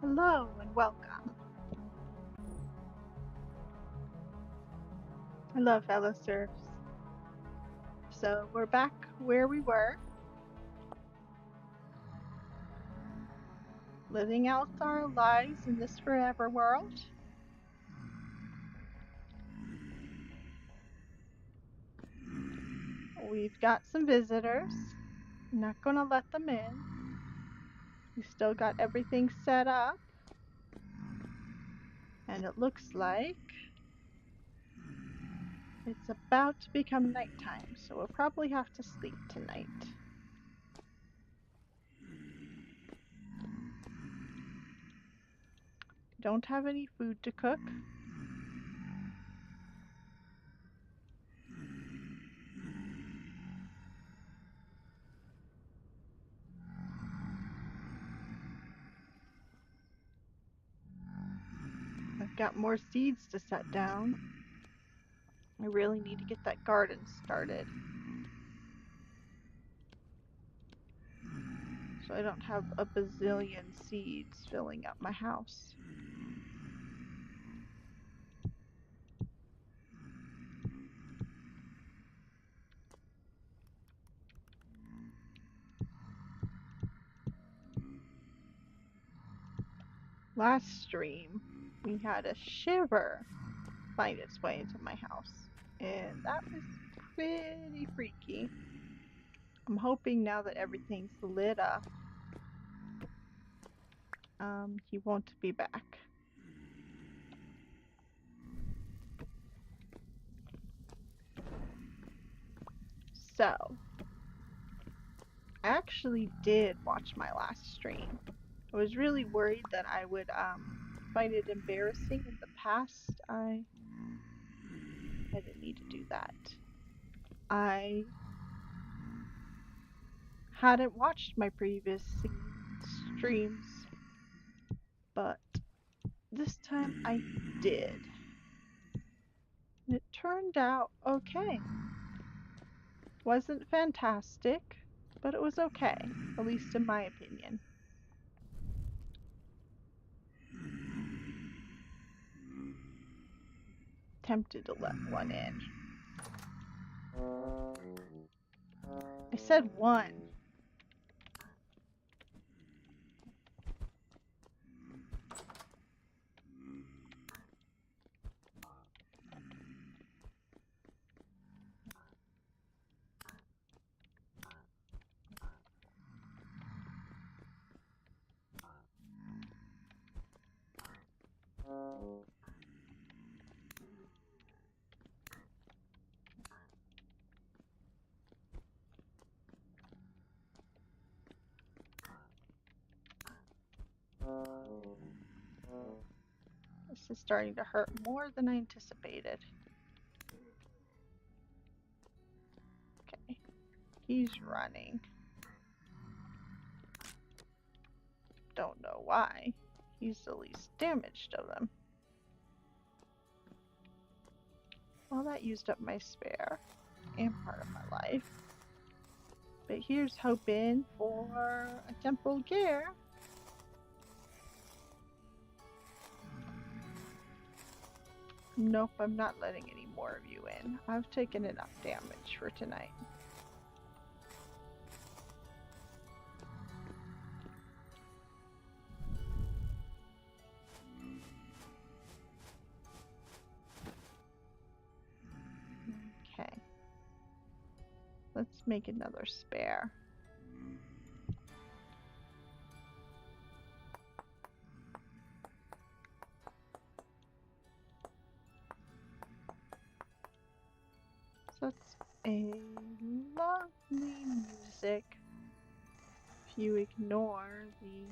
Hello and welcome. Hello, fellow serfs. So we're back where we were, living out our lives in this forever world. We've got some visitors. Not gonna let them in. We still got everything set up. And it looks like it's about to become nighttime, so we'll probably have to sleep tonight. Don't have any food to cook. I've got more seeds to set down. I really need to get that garden started, so I don't have a bazillion seeds filling up my house. Last stream, we had a shiver find its way into my house, and that was pretty freaky. I'm hoping now that everything's lit up, he won't be back. So, I actually did watch my last stream. I was really worried that I would find it embarrassing in the past. I didn't need to do that. I hadn't watched my previous streams, but this time I did. And it turned out okay. Wasn't fantastic, but it was okay, at least in my opinion. Tempted to let one in. I said one. This is starting to hurt more than I anticipated. Okay, he's running. Don't know why. He's the least damaged of them. Well, that used up my spare and part of my life. But here's hoping for a temporal gear. Nope, I'm not letting any more of you in. I've taken enough damage for tonight. Okay. Let's make another spare. That's a lovely music. If you ignore the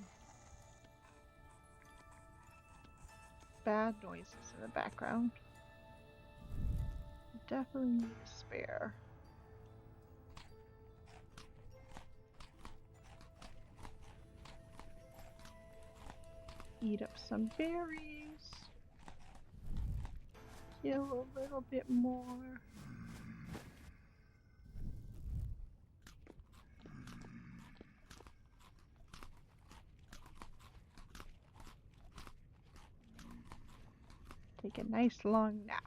bad noises in the background. Definitely need a spare. Eat up some berries. Heal a little bit more. Take a nice long nap.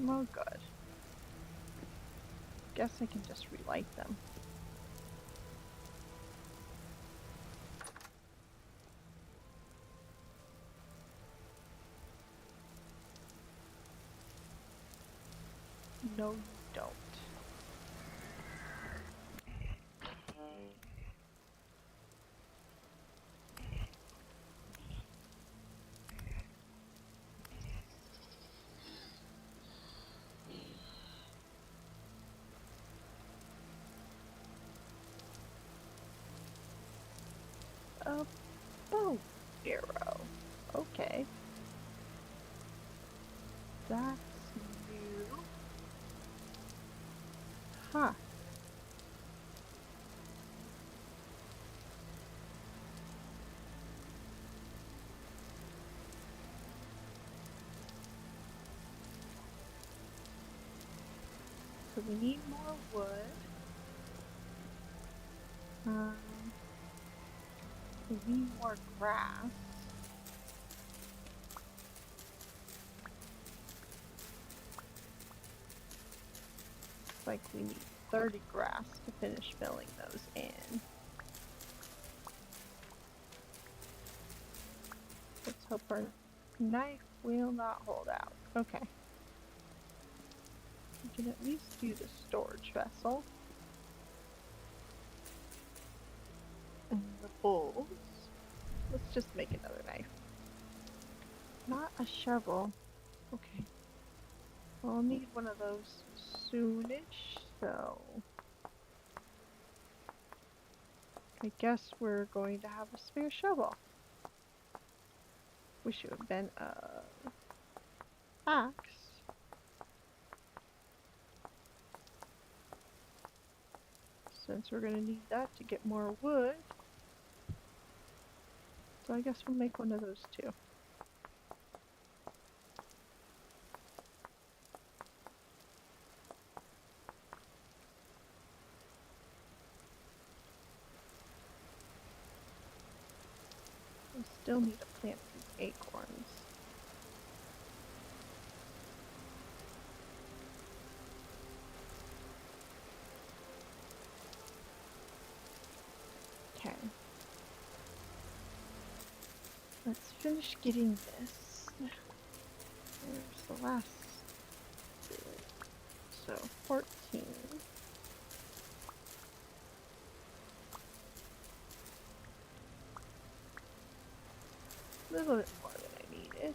Oh, good. Guess I can just relight them. No, you don't. A bow arrow. Okay. That's new. Huh. So we need more wood. We need more grass. Looks like we need 30 grass to finish filling those in. Let's hope our knife will not hold out. Okay. We can at least do the storage vessel. And the bowls. Let's just make another knife. Not a shovel. Okay. I'll need one of those soonish, so I guess we're going to have a spare shovel. Wish it would have been a axe. Since we're going to need that to get more wood. So I guess we'll make one of those too. We still need to plant these acorns. Okay. Let's finish getting this. There's the last bit. So 14. A little bit more than I needed.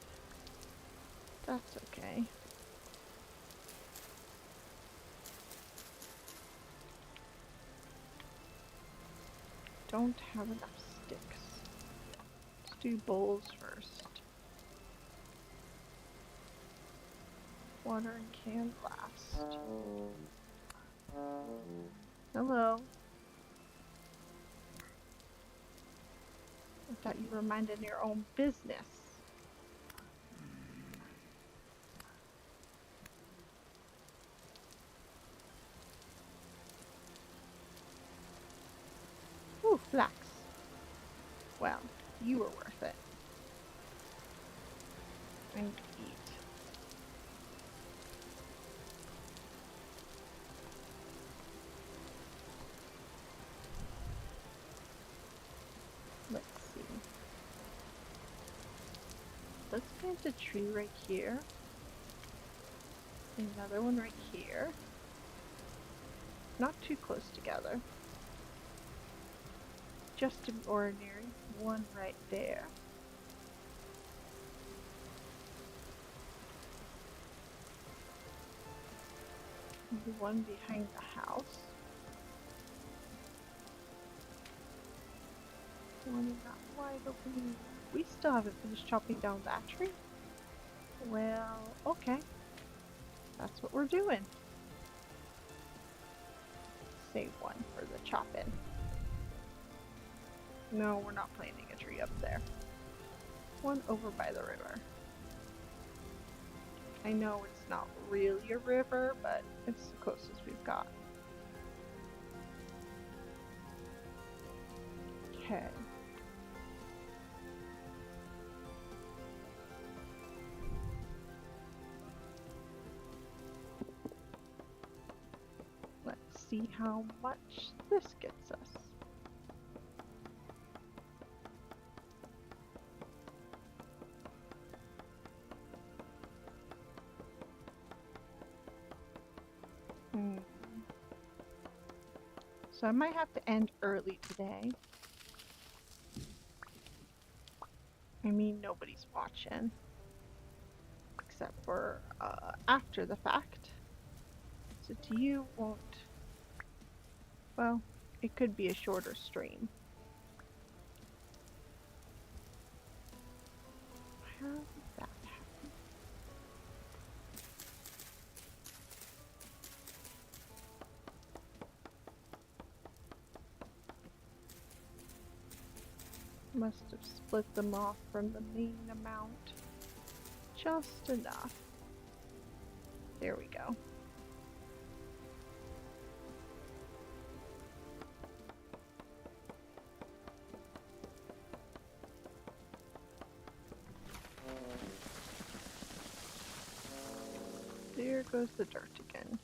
That's okay. Don't have enough sticks. Let's do bowls first. Water and can last. Hello. I thought you were minding your own business. Ooh, flax. Well, you were worth it. I need to eat. Let's see. Let's plant a tree right here. Another one right here. Not too close together. Just an ordinary one right there. The one behind the house. One in that wide opening. We still haven't finished chopping down that tree. Well, okay. That's what we're doing. Save one for the chop-in. No, we're not planting a tree up there. One over by the river. I know it's not really a river, but it's the closest we've got. Okay. Let's see how much this gets us. So I might have to end early today. I mean, nobody's watching. Except for after the fact. So to you won't... Well, it could be a shorter stream. How did that happen? Must have split them off from the main amount. Just enough. There we go. There goes the dirt again.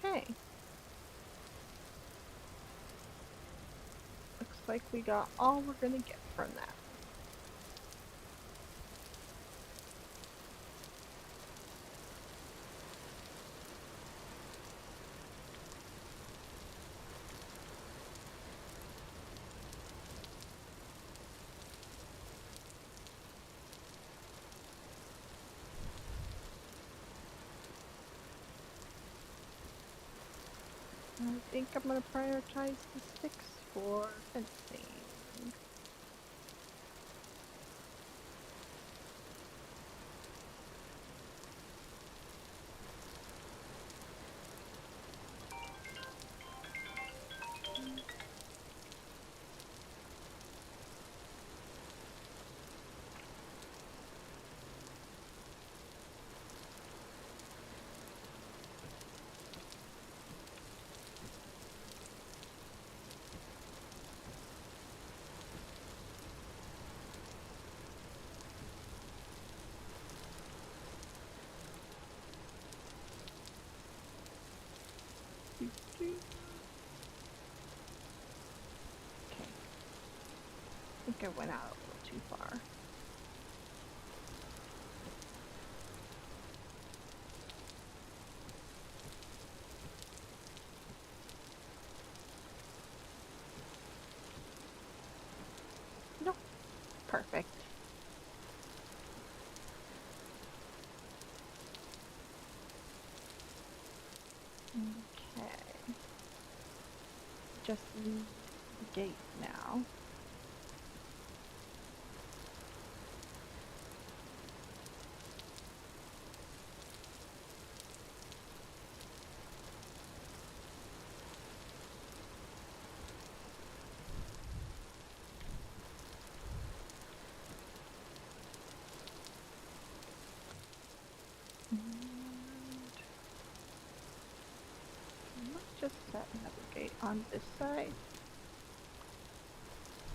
Okay. Looks like we got all we're gonna get from that. I think I'm gonna prioritize the sticks for fencing. Okay. I think I went out a little too far. Nope. Perfect. Okay. Just leave the gate now. And let's just set another gate on this side.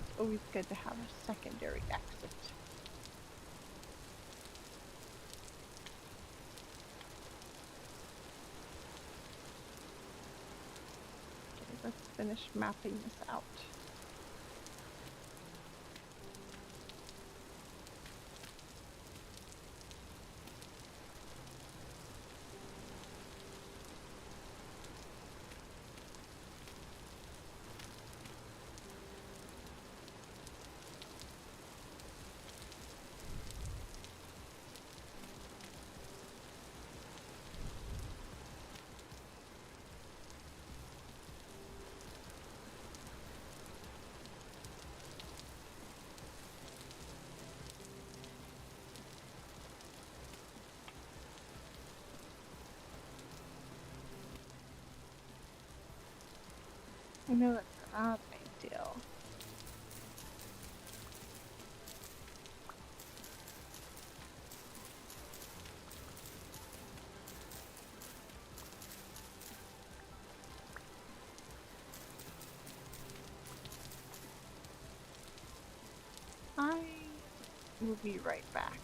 It's always good to have a secondary exit. Okay, let's finish mapping this out. I know that's not ideal. I will be right back.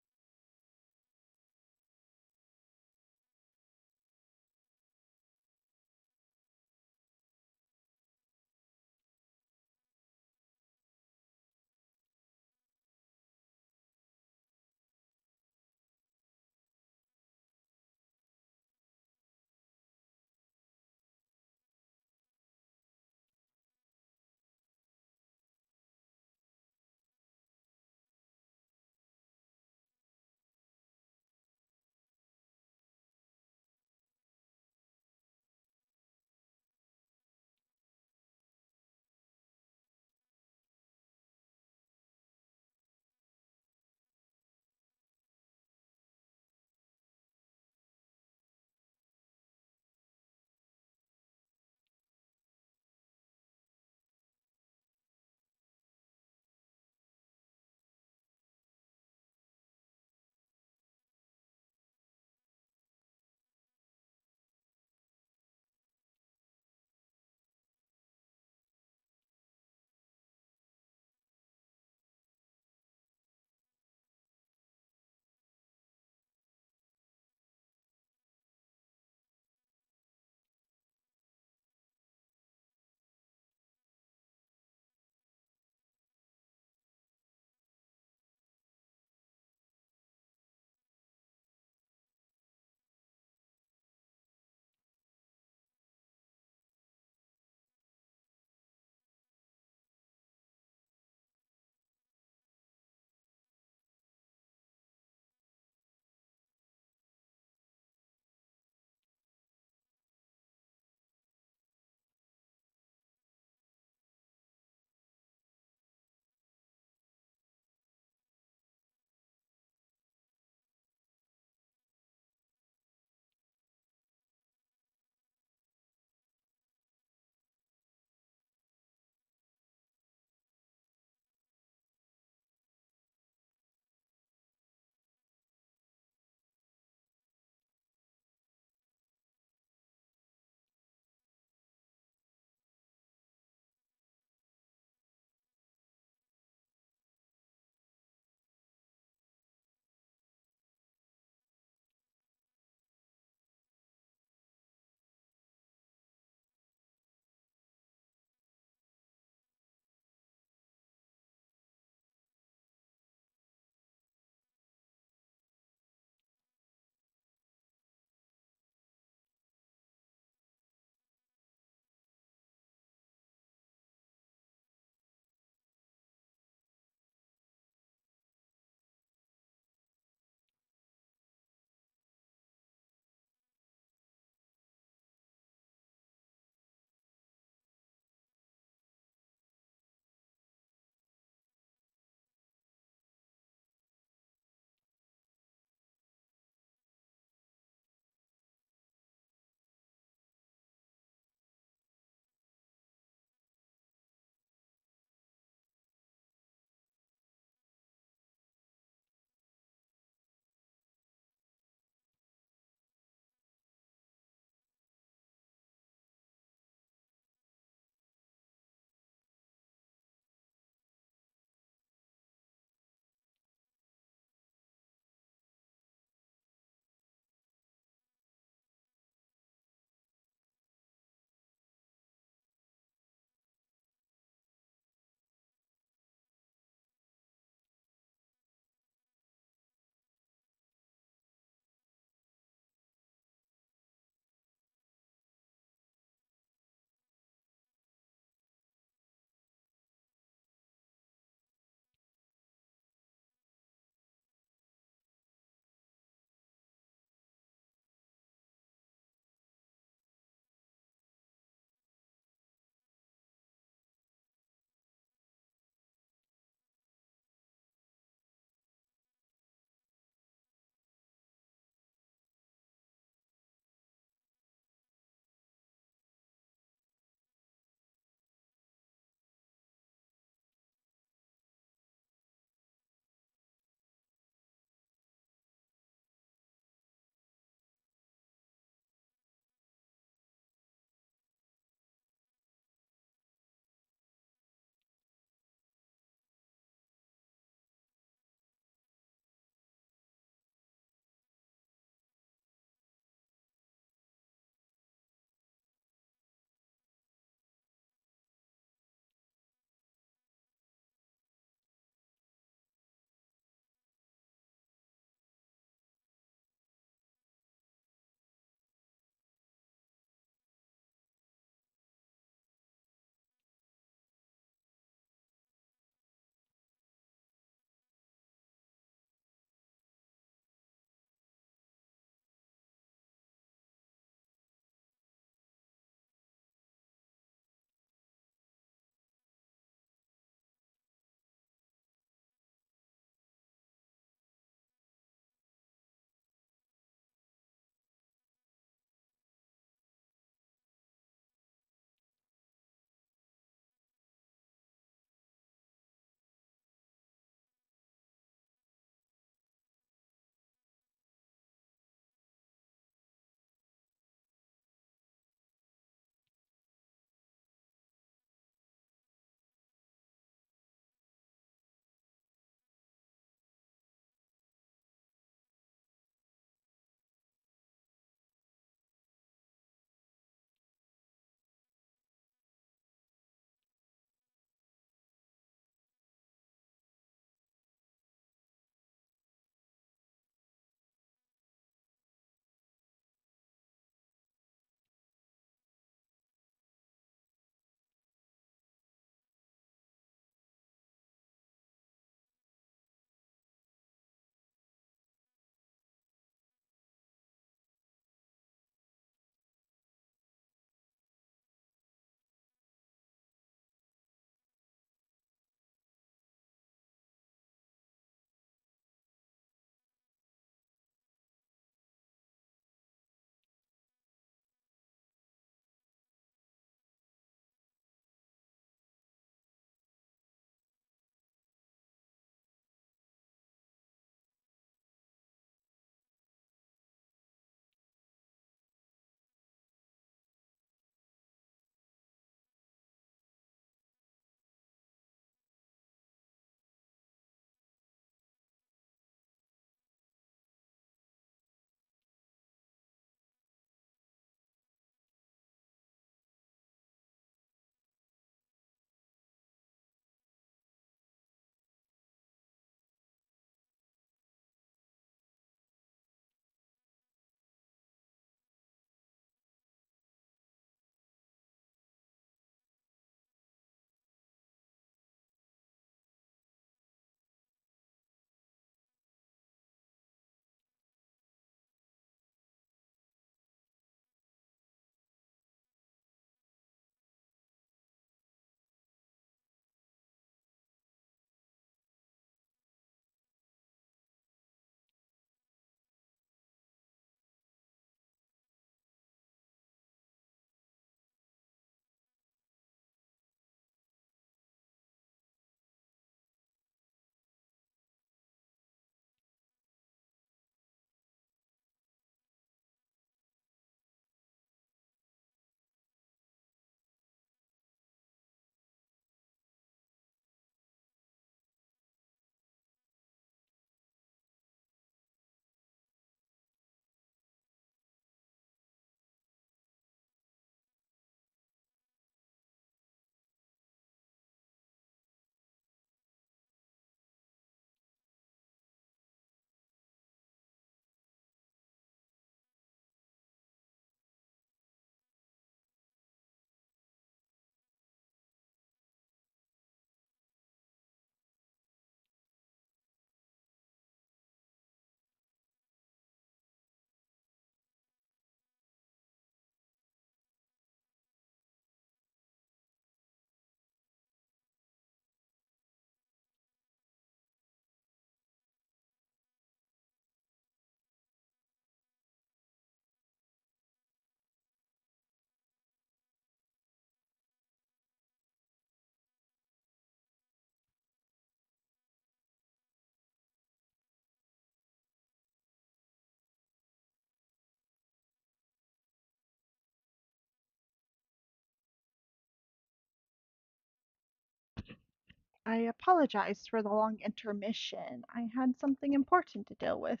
I apologize for the long intermission. I had something important to deal with.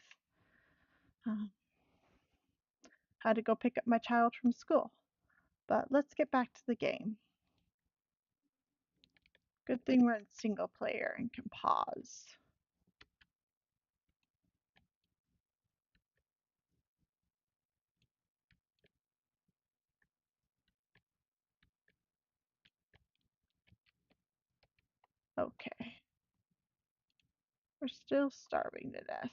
Um, had to go pick up my child from school. But let's get back to the game. Good thing we're in single player and can pause. Okay. We're still starving to death.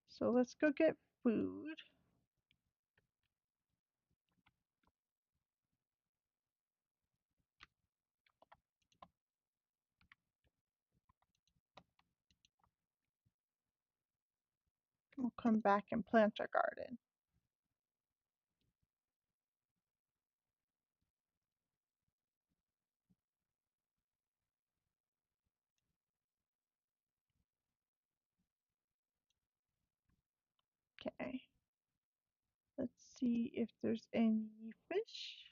So let's go get food. We'll come back and plant our garden. Okay. Let's see if there's any fish.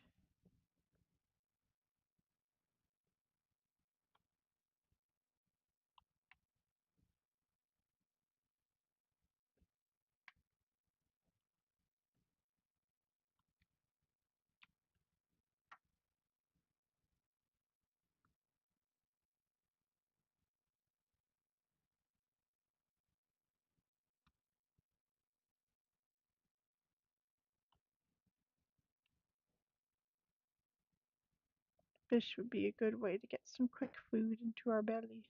Fish would be a good way to get some quick food into our belly.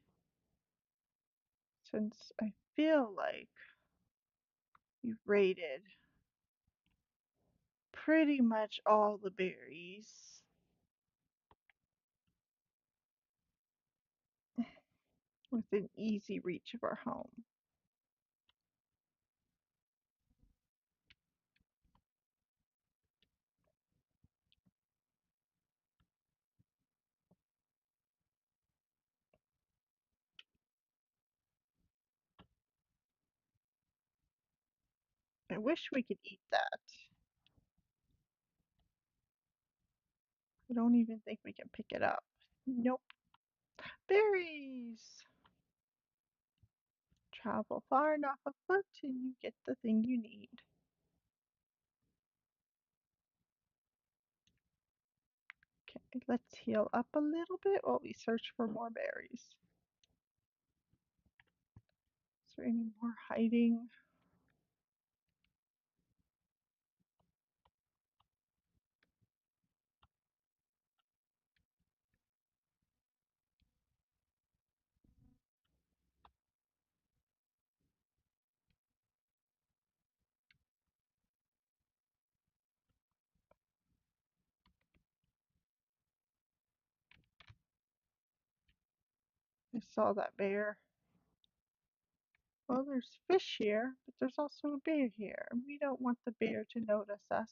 Since I feel like you've raided pretty much all the berries within easy reach of our home. I wish we could eat that. I don't even think we can pick it up. Nope. Berries! Travel far enough afoot and you get the thing you need. Okay, let's heal up a little bit while we search for more berries. Is there any more hiding? I saw that bear. Well, there's fish here, but there's also a bear here. We don't want the bear to notice us.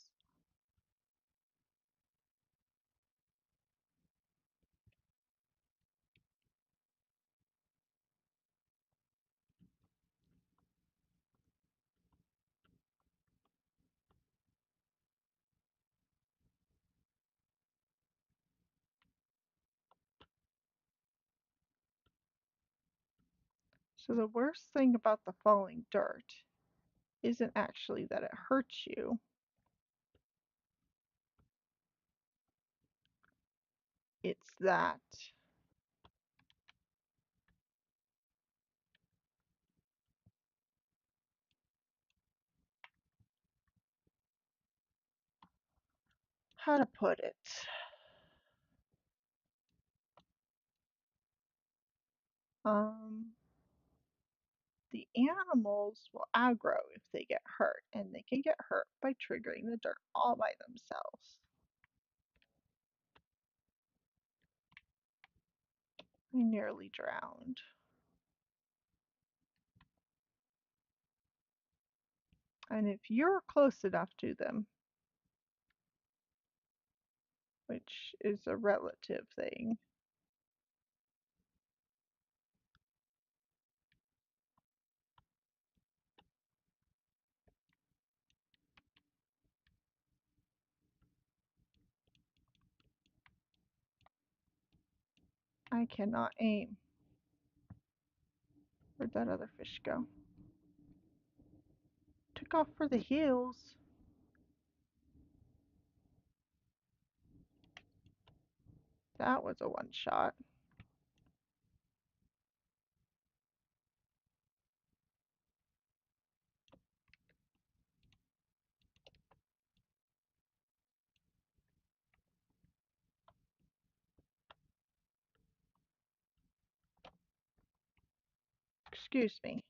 So the worst thing about the falling dirt isn't actually that it hurts you. It's that how to put it. Um, the animals will aggro if they get hurt, and they can get hurt by triggering the dirt all by themselves. I nearly drowned. And if you're close enough to them, which is a relative thing, I cannot aim. Where'd that other fish go? Took off for the hills. That was a one shot. Excuse me.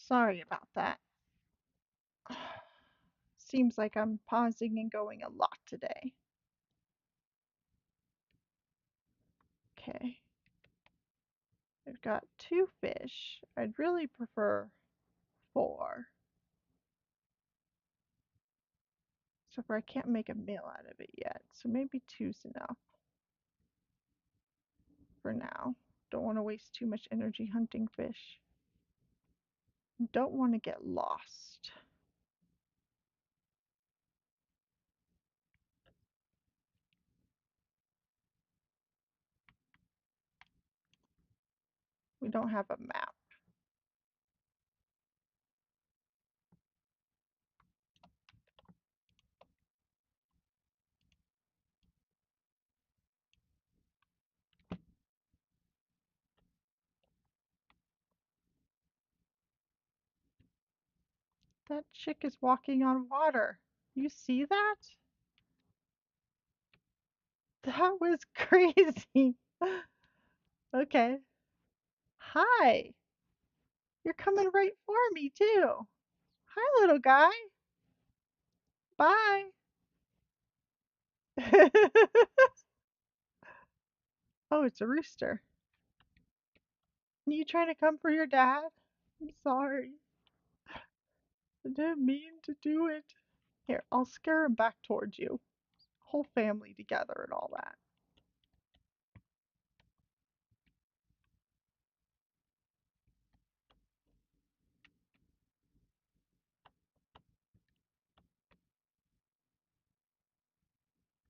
Sorry about that. Seems like I'm pausing and going a lot today. Okay. I've got 2 fish. I'd really prefer 4. So far I can't make a meal out of it yet. So maybe 2's enough for now. Don't want to waste too much energy hunting fish. Don't want to get lost. We don't have a map. That chick is walking on water. You see that? That was crazy. Okay. Hi. You're coming right for me, too. Hi, little guy. Bye. Oh, it's a rooster. You trying to come for your dad? I'm sorry. I didn't mean to do it. Here, I'll scare him back towards you. Whole family together and all that.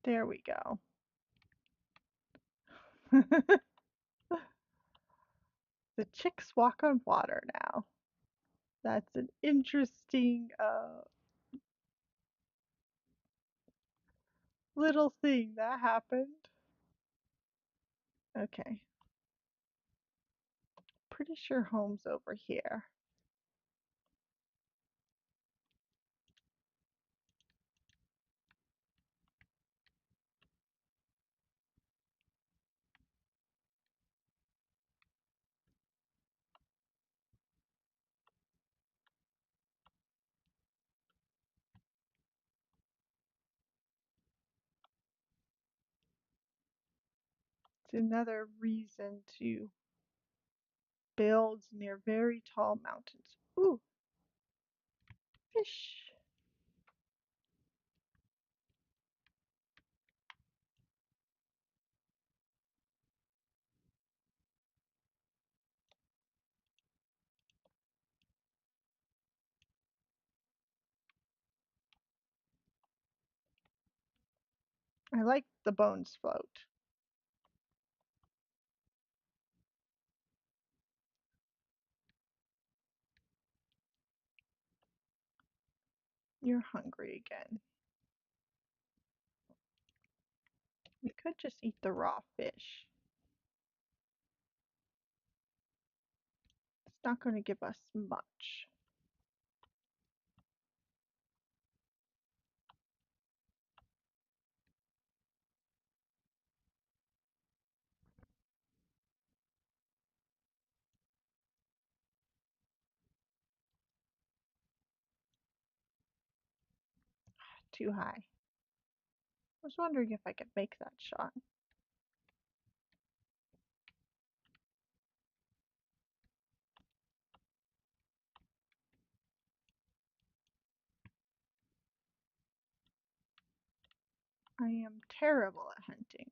There we go. The chicks walk on water now. That's an interesting little thing that happened. Okay. Pretty sure home's over here. Another reason to build near very tall mountains. Ooh, fish. I like the bones float. You're hungry again. We could just eat the raw fish. It's not going to give us much. Too high. I was wondering if I could make that shot. I am terrible at hunting.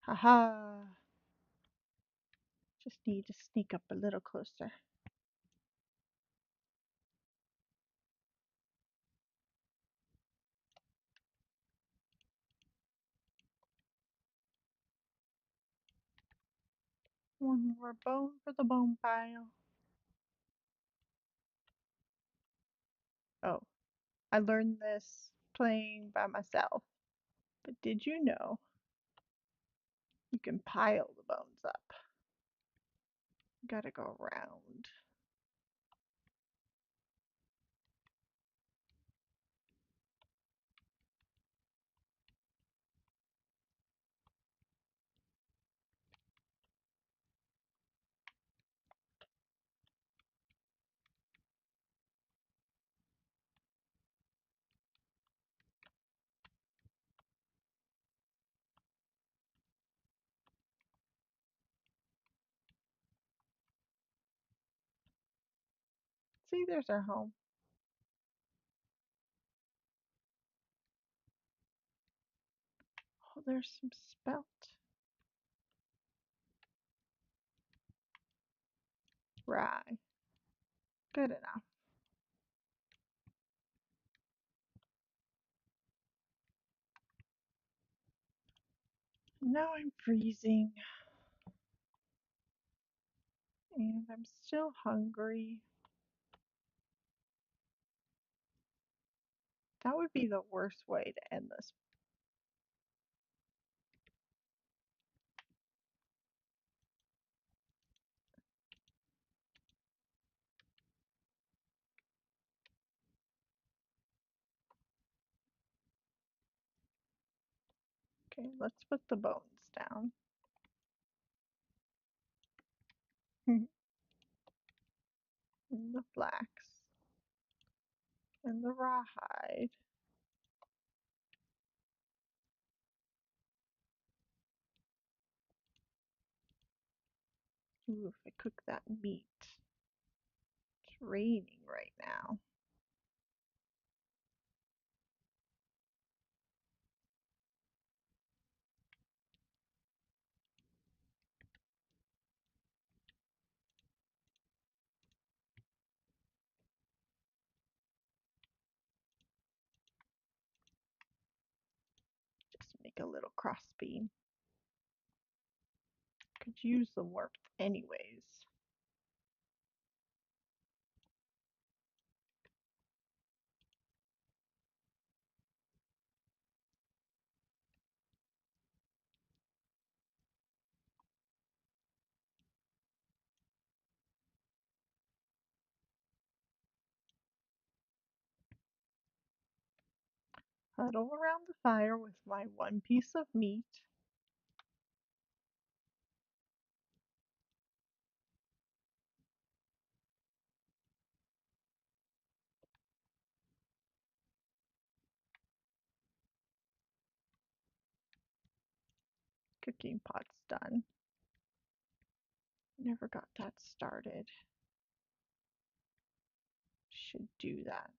Haha. Just need to sneak up a little closer. One more bone for the bone pile. Oh, I learned this playing by myself. But did you know you can pile the bones up? Gotta go around. See, there's our home. Oh, there's some spelt. Rye. Good enough. Now I'm freezing. And I'm still hungry. That would be the worst way to end this. Okay, let's put the bones down. And the flax. And the rawhide. Ooh, if I cook that meat. It's raining right now. Just make a little crossbeam. Could use the warmth anyways. Huddle around the fire with my one piece of meat. Cooking pot's done. Never got that started. Should do that.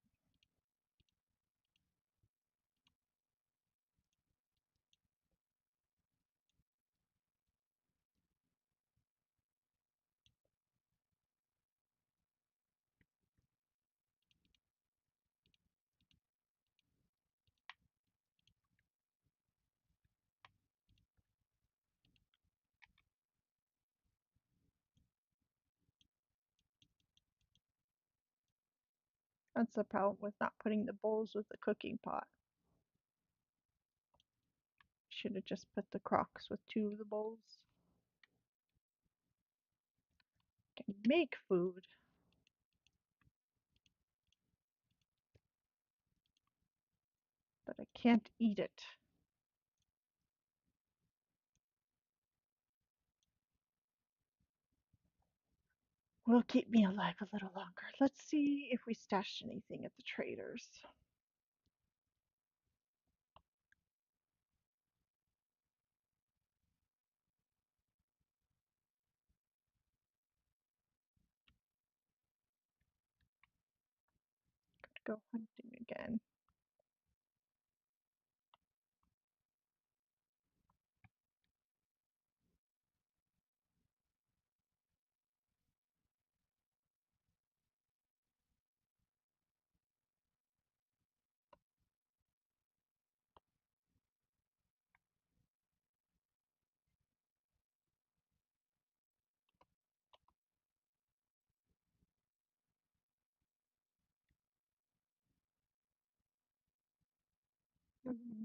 That's the problem with not putting the bowls with the cooking pot. Should have just put the crocks with two of the bowls. Can make food, but I can't eat it. Will keep me alive a little longer. Let's see if we stashed anything at the traders. Could go hunting again.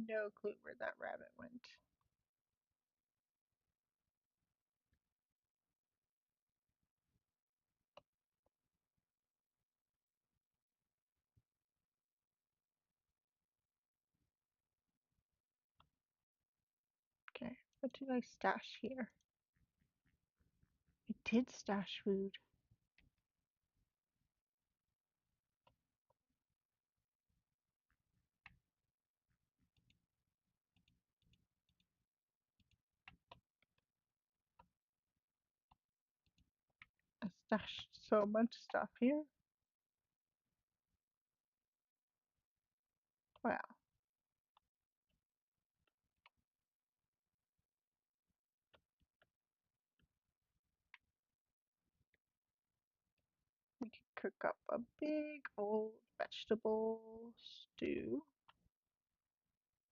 No clue where that rabbit went. Okay, what did I stash here? I did stash food. I stashed so much stuff here. Wow. We could cook up a big old vegetable stew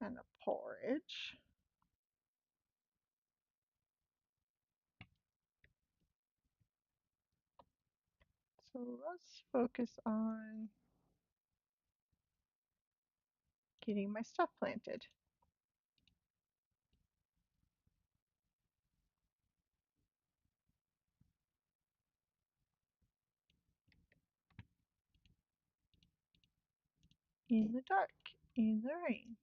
and a porridge. So let's focus on getting my stuff planted. In the dark, in the rain.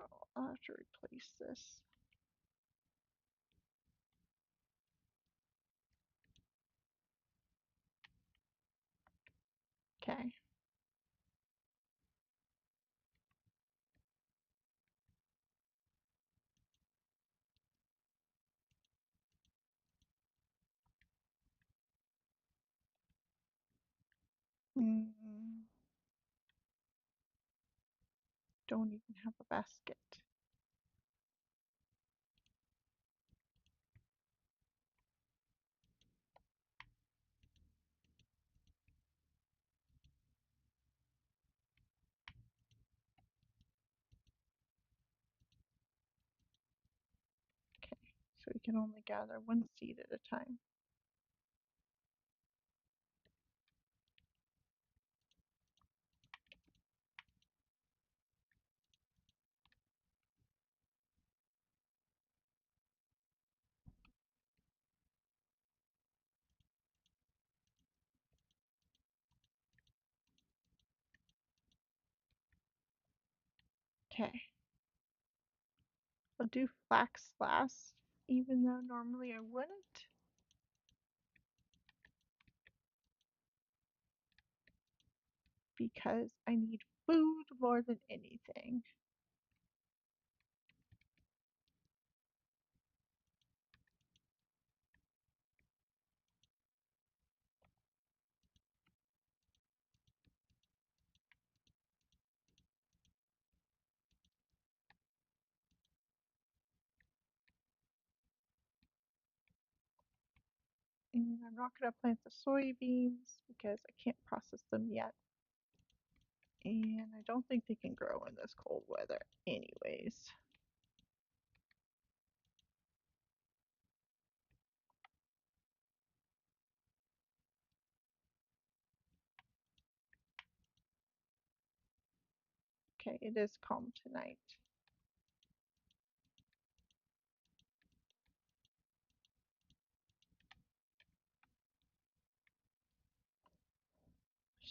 Oh, I'll have to replace this. Okay. Don't even have a basket. Okay, so we can only gather one seed at a time. Okay. I'll do flax last, even though normally I wouldn't. Because I need food more than anything. And I'm not going to plant the soybeans because I can't process them yet. And I don't think they can grow in this cold weather anyways. Okay, it is calm tonight.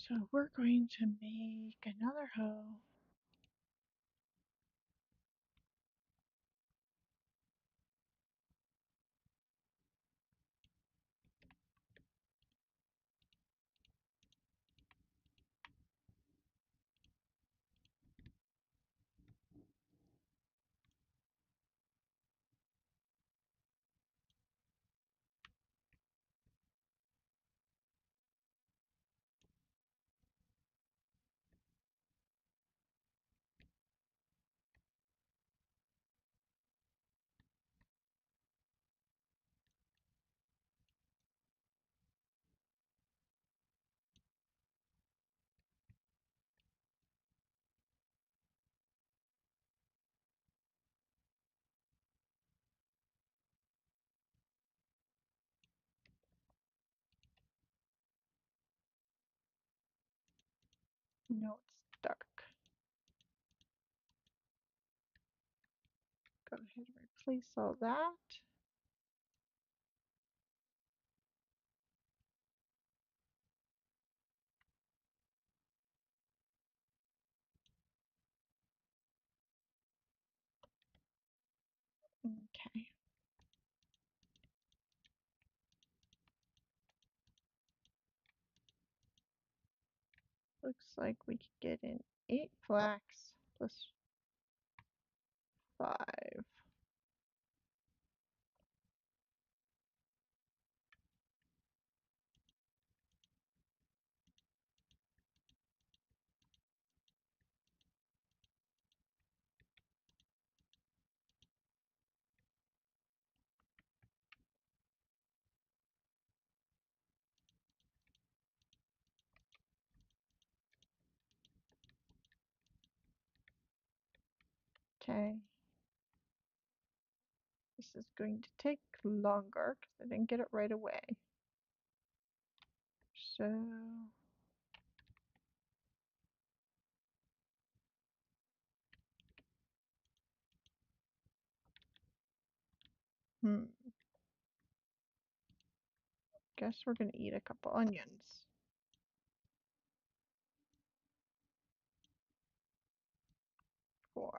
So we're going to make another hoe. No, it's dark. Go ahead and replace all that. Okay. Looks like we could get in 8 flax plus 5. Okay. This is going to take longer because I didn't get it right away. So guess we're gonna eat a couple onions. 4.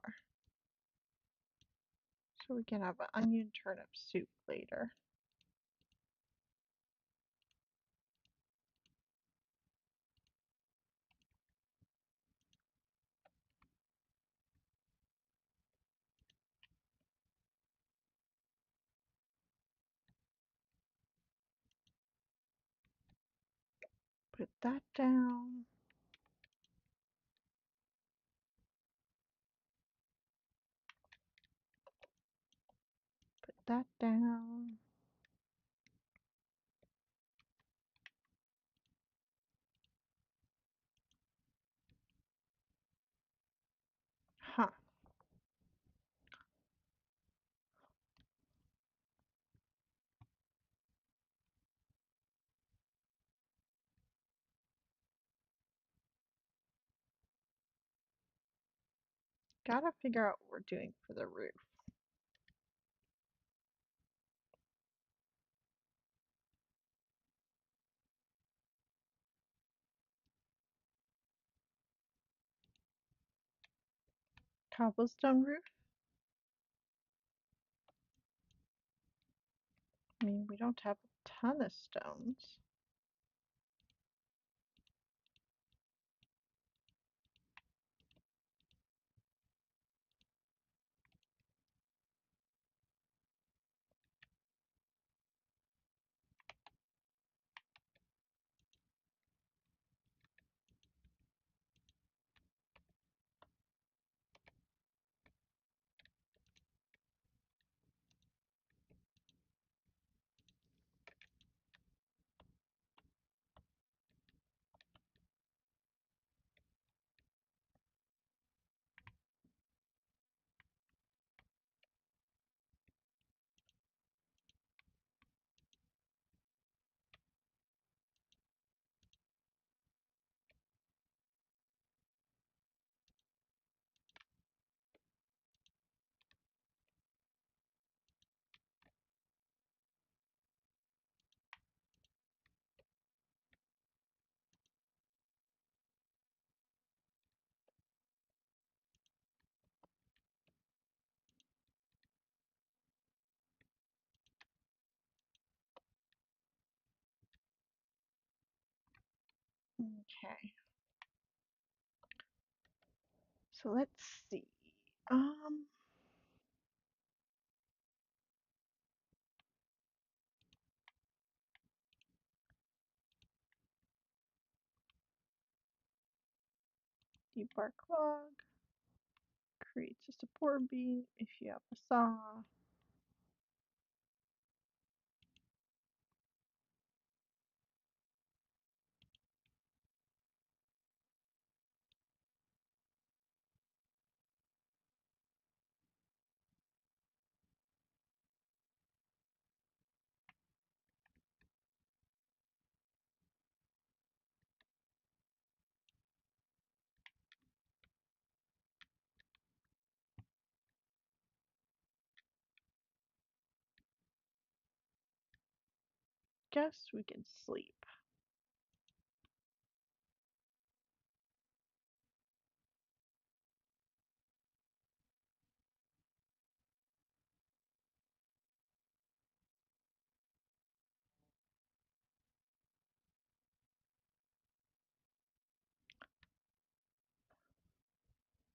So we can have an onion turnip soup later. Put that down. Put that down. Huh. Gotta figure out what we're doing for the roof. cobblestone roof? I mean, we don't have a ton of stones. Okay, so let's see. Um, debark log creates a support beam if you have a saw. Guess we can sleep.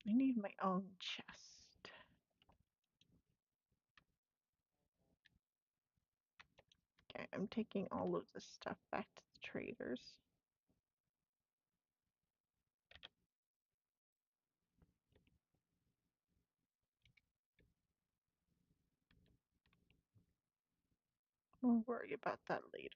I need my own chest. Okay, I'm taking all of this stuff back to the traders. We'll worry about that later.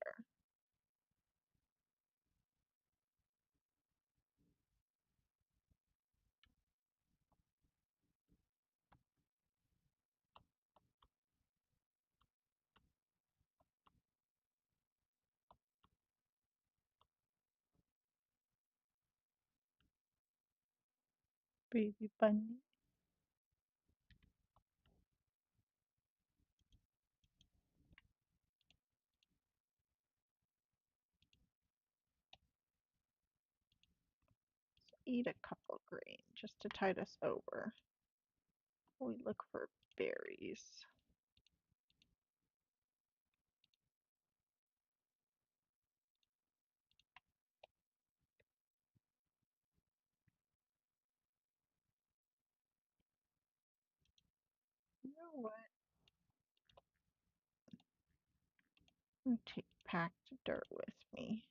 Baby bunny. Eat a couple grain just to tide us over. We look for berries. You know what? I'm gonna take packed dirt with me.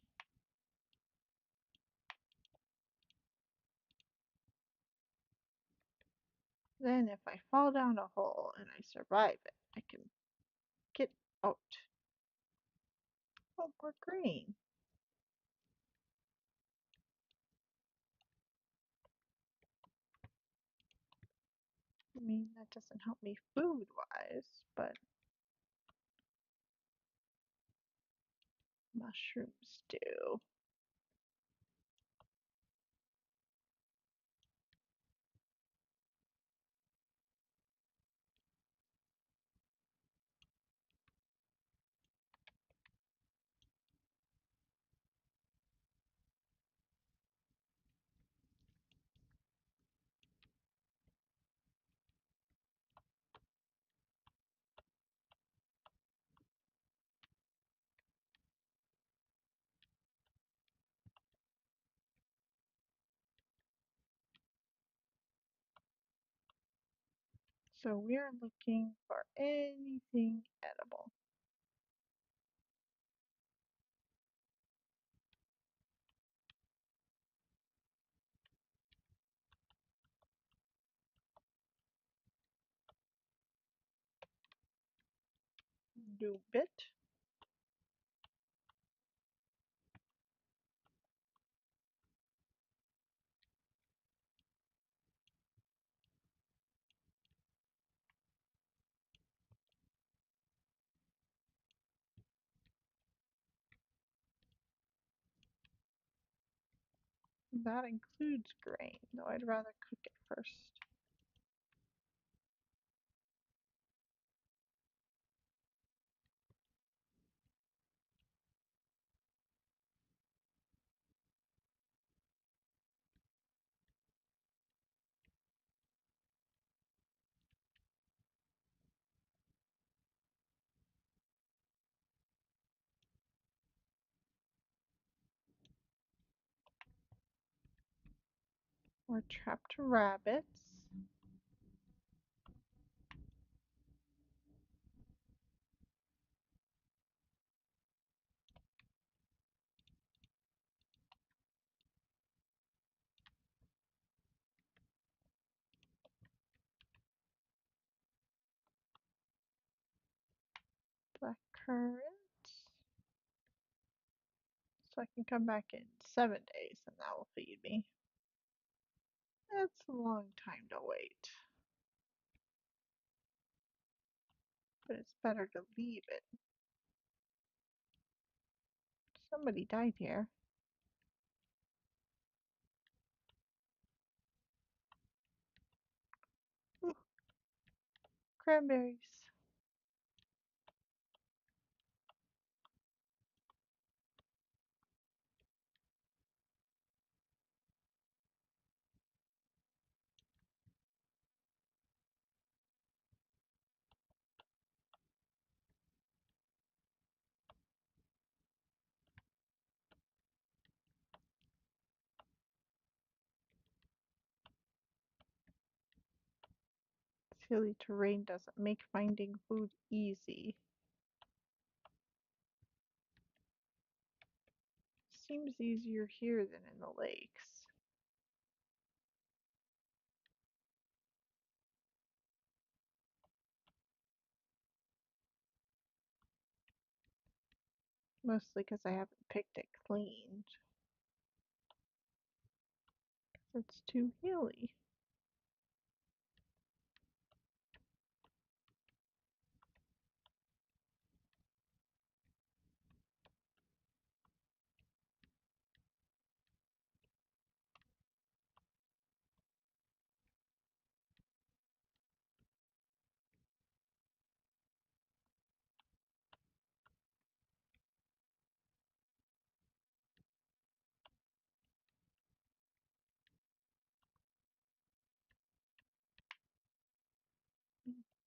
Then if I fall down a hole and I survive it, I can get out. Oh, more grain. I mean, that doesn't help me food-wise, but mushrooms do. So we are looking for anything edible. Do bit. That includes grain, though I'd rather cook it first. Or trapped rabbits. Blackcurrant. So I can come back in 7 days and that will feed me. That's a long time to wait. But it's better to leave it. Somebody died here. Ooh, cranberries. Hilly terrain doesn't make finding food easy. Seems easier here than in the lakes. Mostly because I haven't picked it clean. It's too hilly.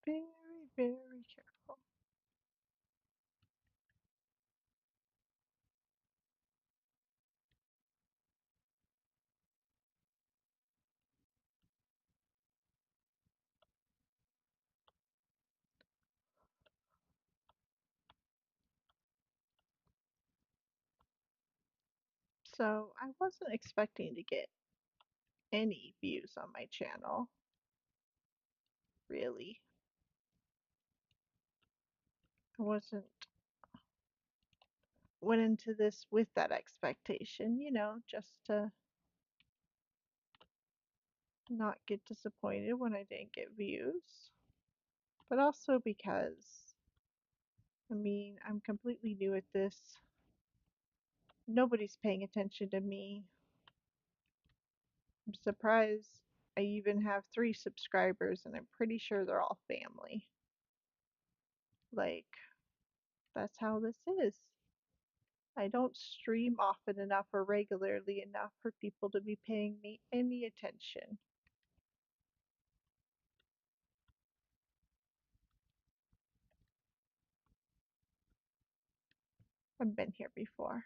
Very, very careful. So I wasn't expecting to get any views on my channel, really. I wasn't went into this with that expectation, just to not get disappointed when I didn't get views. But also because, I'm completely new at this. Nobody's paying attention to me. I'm surprised I even have 3 subscribers, and I'm pretty sure they're all family. Like, that's how this is. I don't stream often enough or regularly enough for people to be paying me any attention. I've been here before.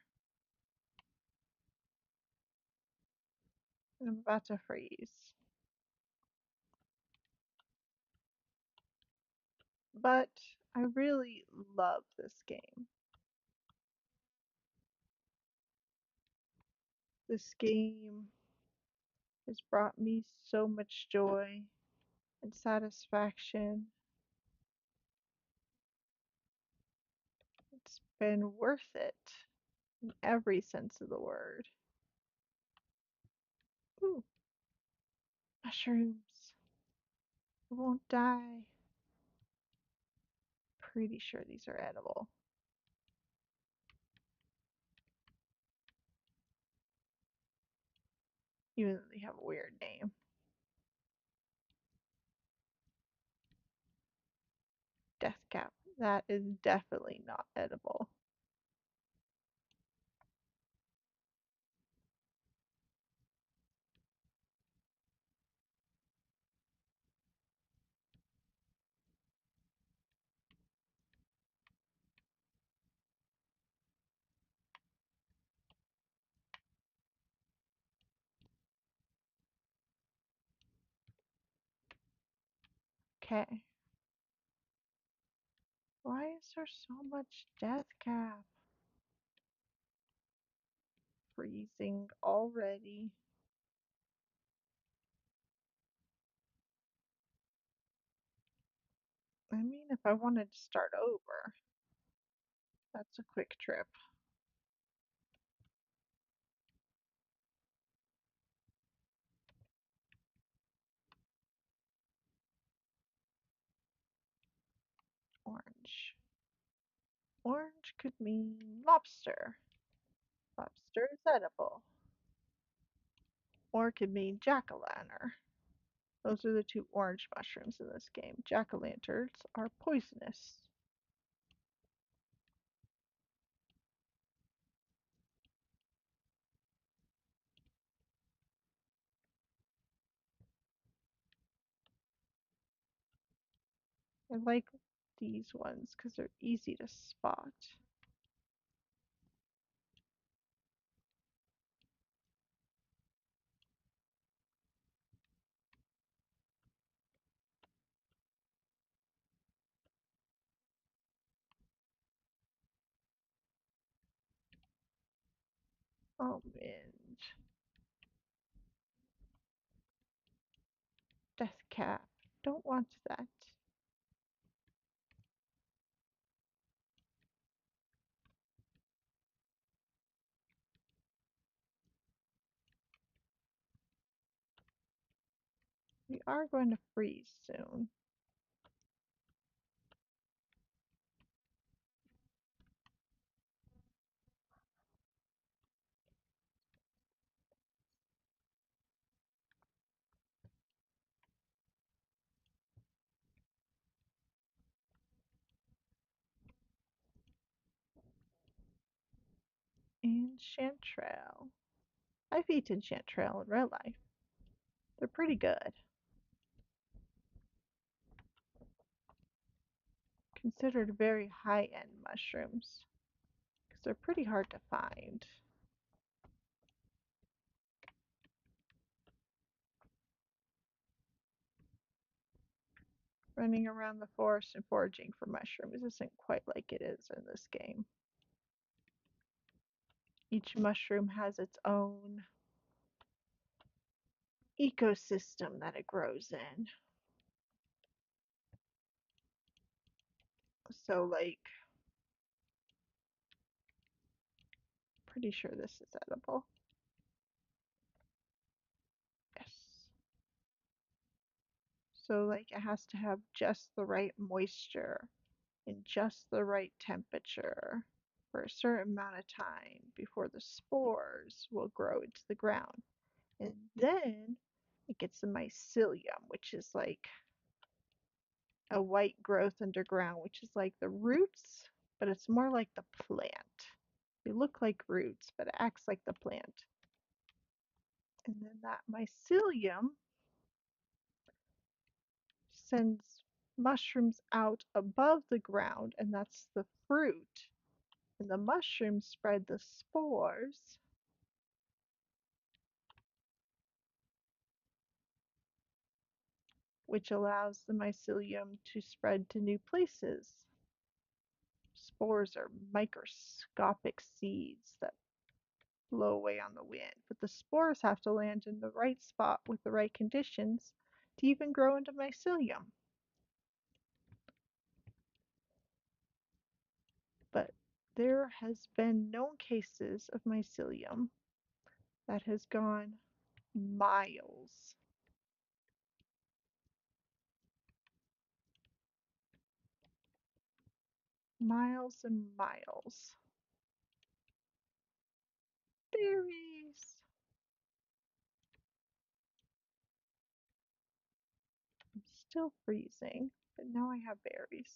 And I'm about to freeze. but I really love this game. This game has brought me so much joy and satisfaction. It's been worth it in every sense of the word. Ooh, mushrooms. I won't die. Pretty sure these are edible. Even though they have a weird name. Death cap. That is definitely not edible. Okay. Why is there so much death cap? Freezing already. I mean, if I wanted to start over, that's a quick trip. Orange. Orange could mean lobster. Lobster is edible. Or it could mean jack-o'-lantern. Those are the two orange mushrooms in this game. Jack-o'-lanterns are poisonous. I like these ones because they're easy to spot. Almond. Death cap. Don't want that. We are going to freeze soon. And chanterelle. I've eaten chanterelle in real life. They're pretty good. Considered very high-end mushrooms because they're pretty hard to find. Running around the forest and foraging for mushrooms isn't quite like it is in this game. Each mushroom has its own ecosystem that it grows in. So, like, pretty sure this is edible. Yes. So, like, it has to have just the right moisture and just the right temperature for a certain amount of time before the spores will grow into the ground. And then it gets the mycelium, which is like a white growth underground, which is like the roots, but it's more like the plant. They look like roots, but it acts like the plant. And then that mycelium sends mushrooms out above the ground, and that's the fruit. And the mushrooms spread the spores. which allows the mycelium to spread to new places. Spores are microscopic seeds that blow away on the wind, but the spores have to land in the right spot with the right conditions to even grow into mycelium. But there has been known cases of mycelium that has gone miles. Miles and miles. Berries. I'm still freezing, but now I have berries.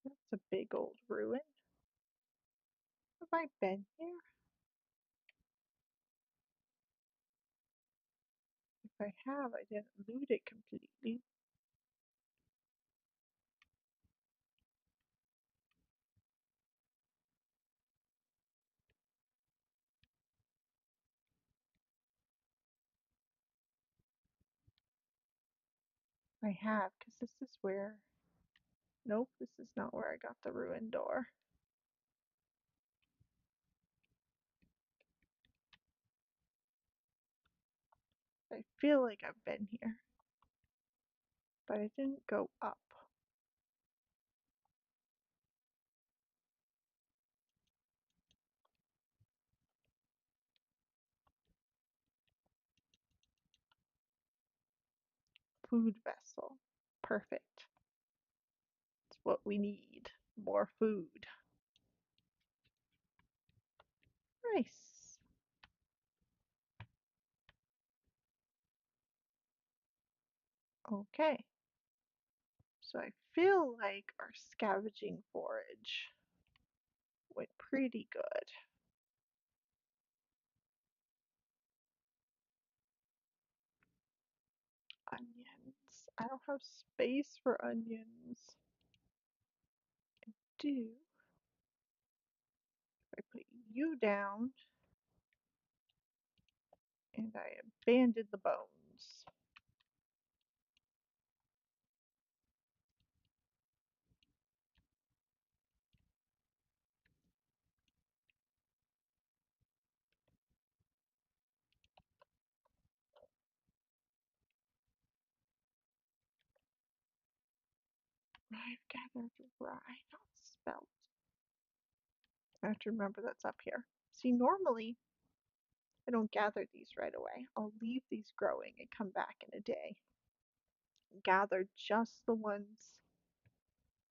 That's a big old ruin. Have I been here? If I have, I didn't loot it completely. I have, because this is where... Nope, this is not where I got the ruined door. I feel like I've been here, but I didn't go up. Food vessel. Perfect. It's what we need. More food. Nice. Okay. So I feel like our scavenging forage went pretty good. Onions. I don't have space for onions. I do. I put you down and I abandoned the bones. I've gathered rye, not spelt. I have to remember that's up here. See, normally I don't gather these right away. I'll leave these growing and come back in a day. Gather just the ones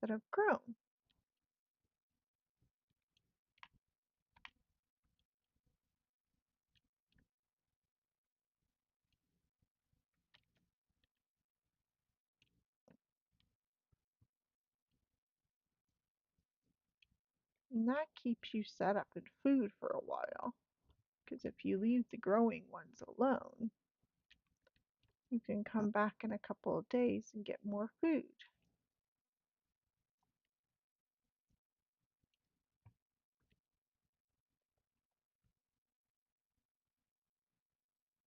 that have grown. And that keeps you set up in food for a while. Because if you leave the growing ones alone, you can come back in a couple of days and get more food.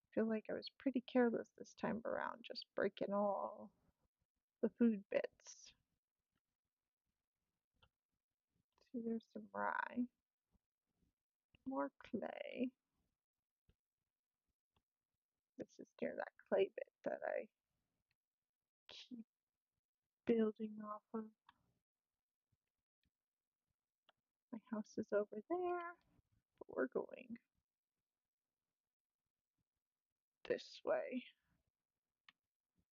I feel like I was pretty careless this time around, just breaking all the food bits. See, there's some rye. More clay. This is near that clay bit that I keep building off of. My house is over there, but we're going this way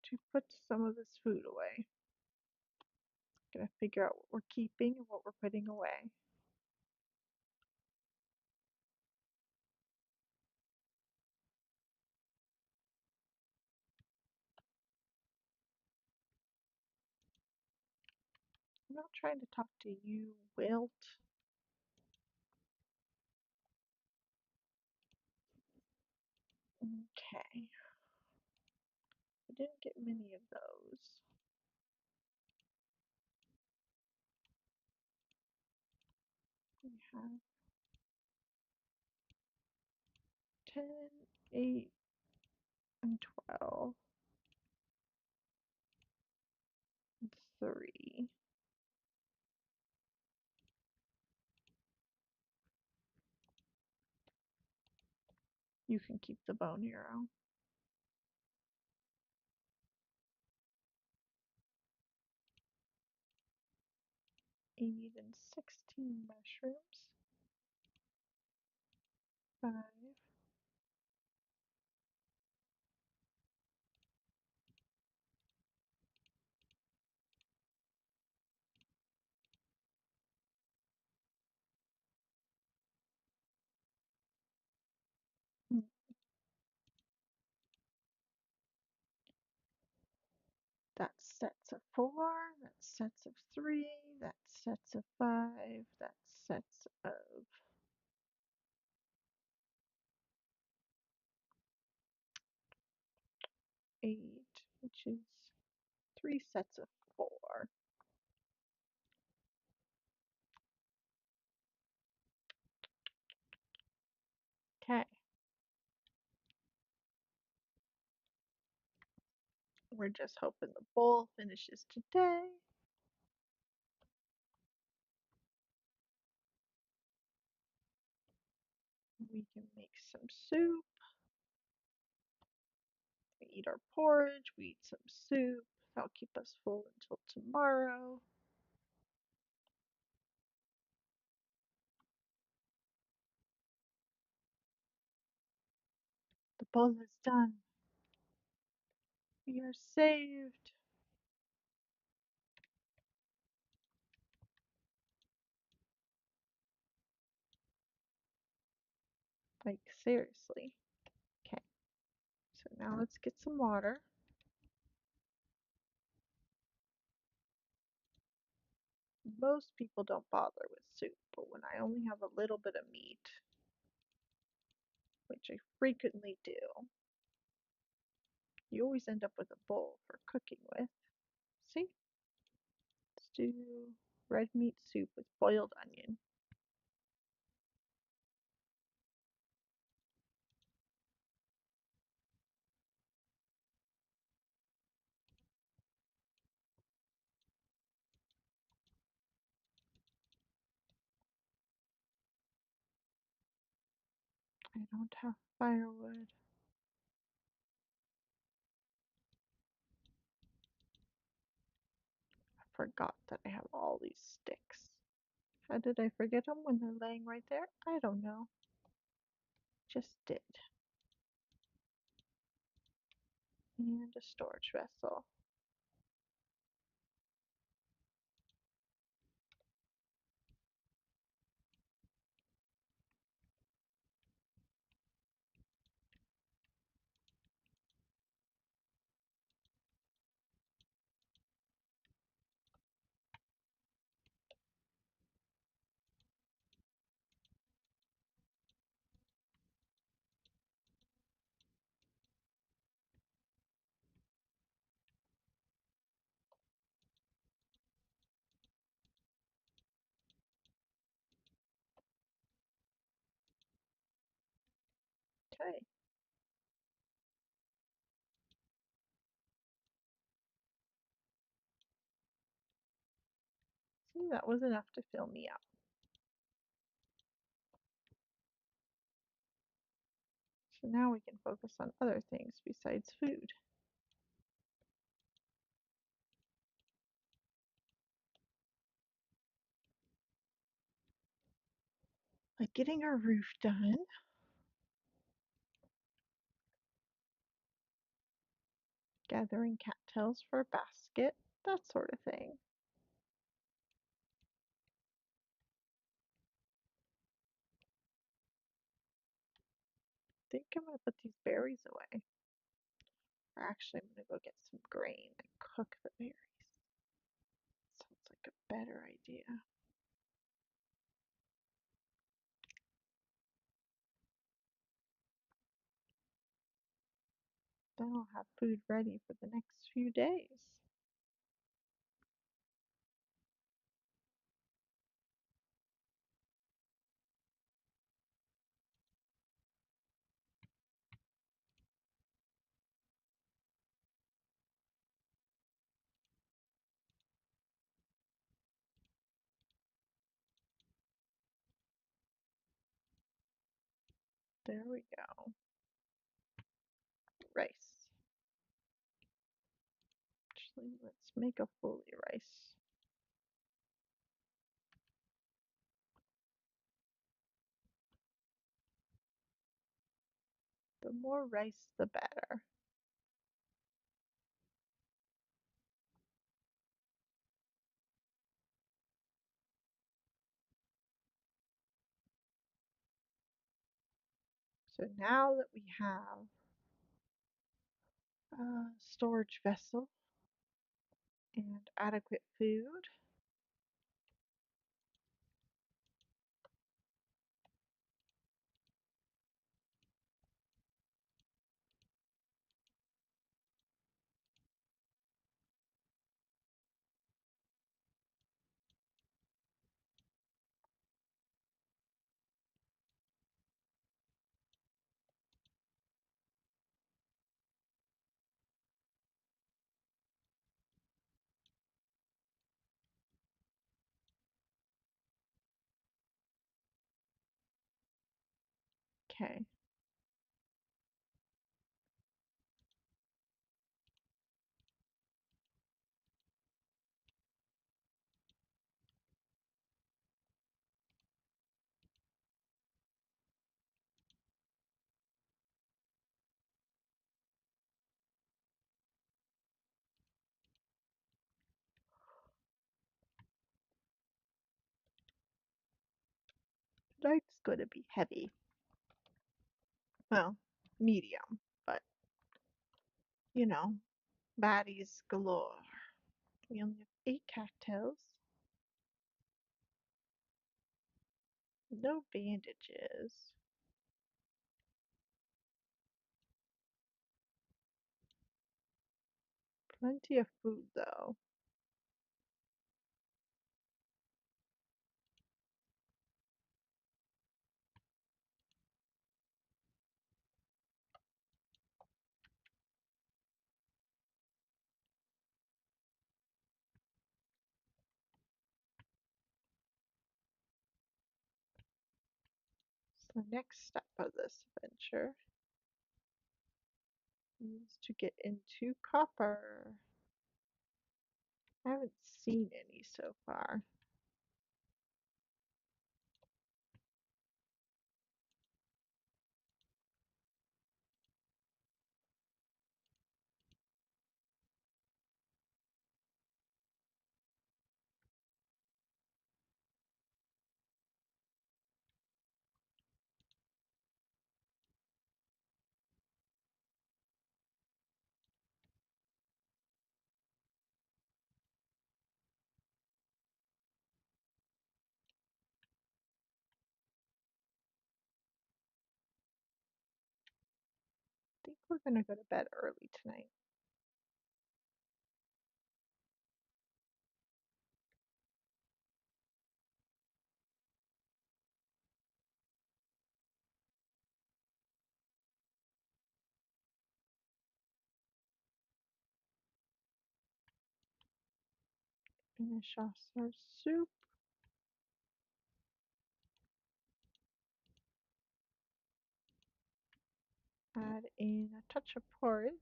to put some of this food away. Gonna figure out what we're keeping and what we're putting away. I'm not trying to talk to you, Wilt. Okay. I didn't get many of those. We have 10, 8, and 12, and 3. You can keep the bone arrow. 8 and 16 mushrooms. 5. Hmm. That's sets of 4, that's sets of 3, that's sets of 5, that's sets of 8, which is 3 sets of 4. Okay. We're just hoping the bowl finishes today. We can make some soup. We eat our porridge, we eat some soup. That'll keep us full until tomorrow. The bowl is done. We are saved. Like, seriously. Okay, so now let's get some water. Most people don't bother with soup, but when I only have a little bit of meat, which I frequently do, you always end up with a bowl for cooking with. See? Let's do red meat soup with boiled onion. I don't have firewood. I forgot that I have all these sticks. How did I forget them when they're laying right there? I don't know. Just did. And a storage vessel. Okay. See, that was enough to fill me up. So now we can focus on other things besides food. Like getting our roof done. Gathering cattails for a basket. That sort of thing. I think I'm gonna put these berries away. Or actually, I'm gonna go get some grain and cook the berries. Sounds like a better idea. Then I'll have food ready for the next few days. There we go. Rice. Actually, let's make a fully rice. The more rice, the better. So now that we have a storage vessel and adequate food, okay. Tonight's going to be heavy. Well, medium, but you know, baddies galore. We only have 8 cocktails, no bandages. Plenty of food though. So the next step of this adventure is to get into copper. I haven't seen any so far. I think we're gonna go to bed early tonight. Finish off our soup. Add in a touch of porridge.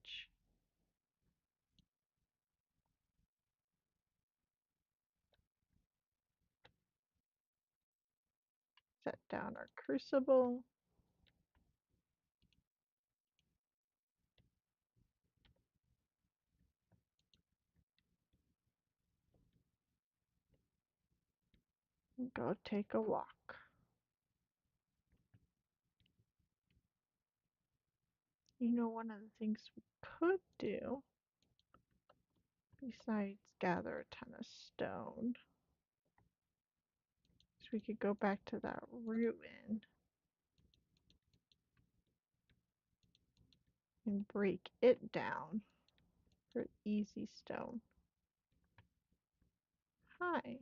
Set down our crucible. And go take a walk. You know, one of the things we could do, besides gather a ton of stone, is we could go back to that ruin and break it down for easy stone. Hi,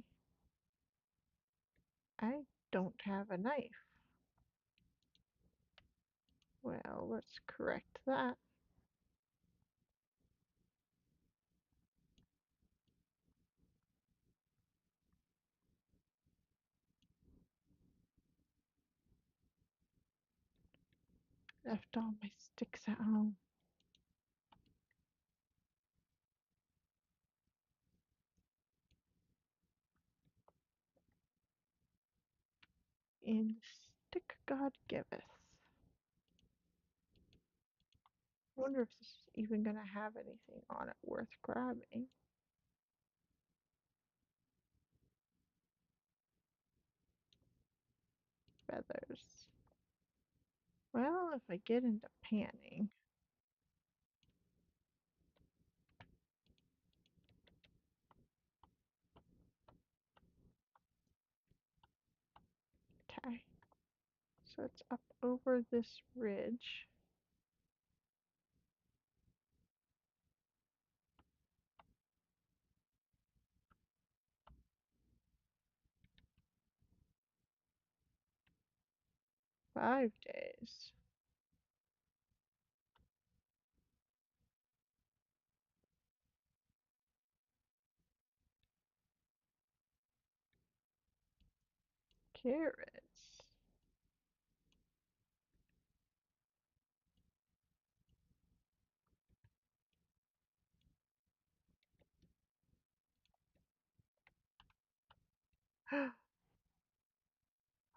I don't have a knife. Well, let's correct that. Left all my sticks at home. In stick God giveth. I wonder if this is even going to have anything on it worth grabbing. Feathers. Well, if I get into panning. Okay. So it's up over this ridge. Five days. Carrots.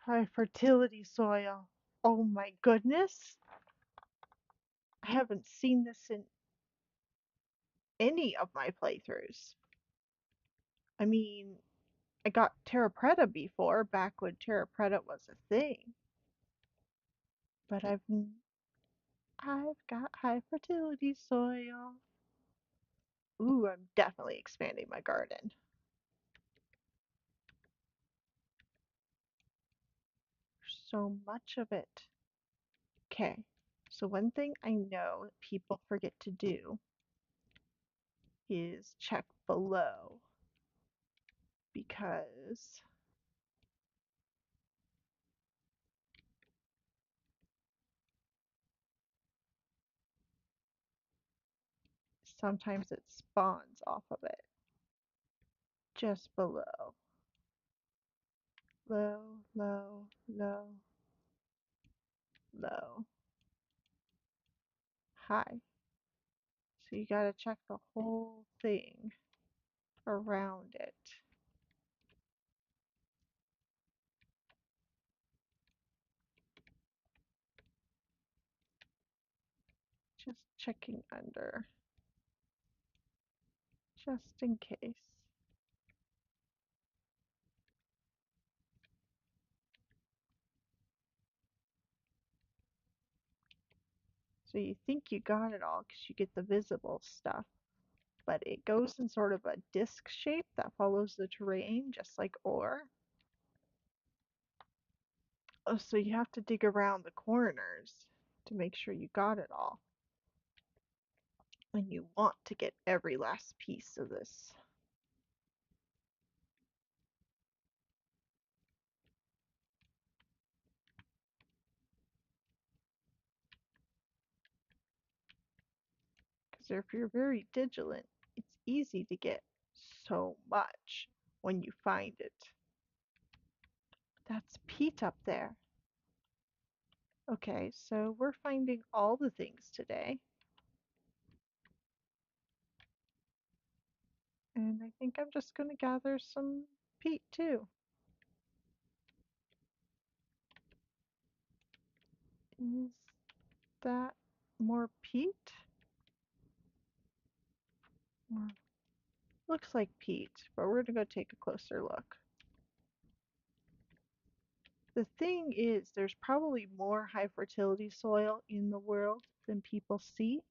High fertility soil. Oh my goodness. I haven't seen this in any of my playthroughs. I mean, I got Terra Preta before, back when Terra Preta was a thing. But I've got high fertility soil. Ooh, I'm definitely expanding my garden. There's so much of it. Okay, so one thing I know that people forget to do is check below because sometimes it spawns off of it. Just below. Low, low, low, low, high. So you gotta check the whole thing around it. Just checking under, just in case. So you think you got it all because you get the visible stuff, but it goes in sort of a disc shape that follows the terrain, just like ore. Oh, so you have to dig around the corners to make sure you got it all. And you want to get every last piece of this. Because if you're very vigilant, it's easy to get so much when you find it. That's peat up there. Okay, so we're finding all the things today. And I think I'm just going to gather some peat too. Is that more peat? Or looks like peat, but we're going to go take a closer look. The thing is, there's probably more high fertility soil in the world than people see,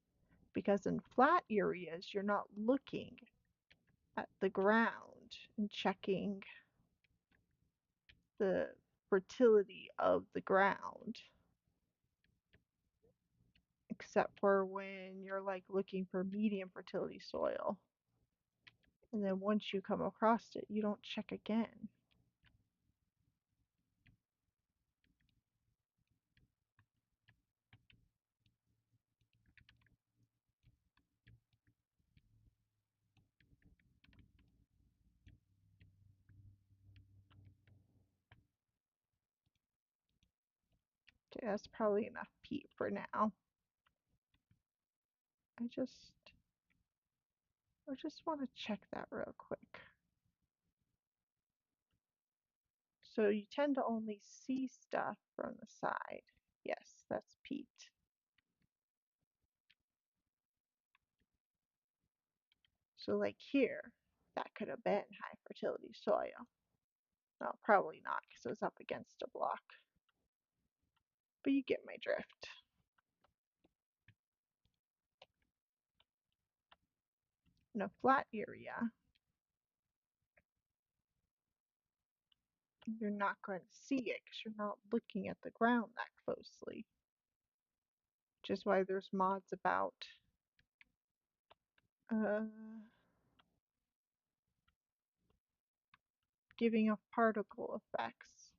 because in flat areas, you're not looking at the ground and checking the fertility of the ground, except for when you're like looking for medium fertility soil. And then once you come across it, you don't check again. That's probably enough peat for now. I just want to check that real quick. So you tend to only see stuff from the side. Yes, that's peat. So like here, that could have been high fertility soil. No, probably not because it was up against a block. But you get my drift. In a flat area, you're not going to see it because you're not looking at the ground that closely. Which is why there's mods about uh, giving off particle effects.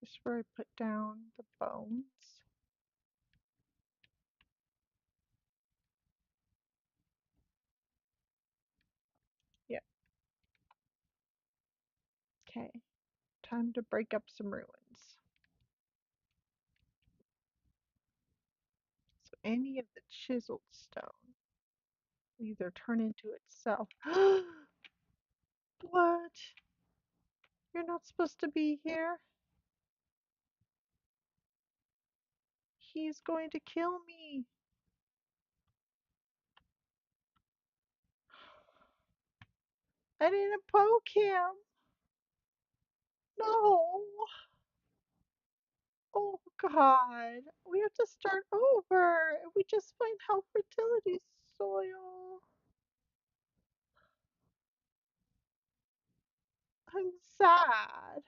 This is where I put down the bones. Yep. Okay. Time to break up some ruins. So any of the chiseled stone will either turn into itself. What? You're not supposed to be here? He's going to kill me. I didn't poke him. No. Oh God. We have to start over. We just find health fertility soil. I'm sad.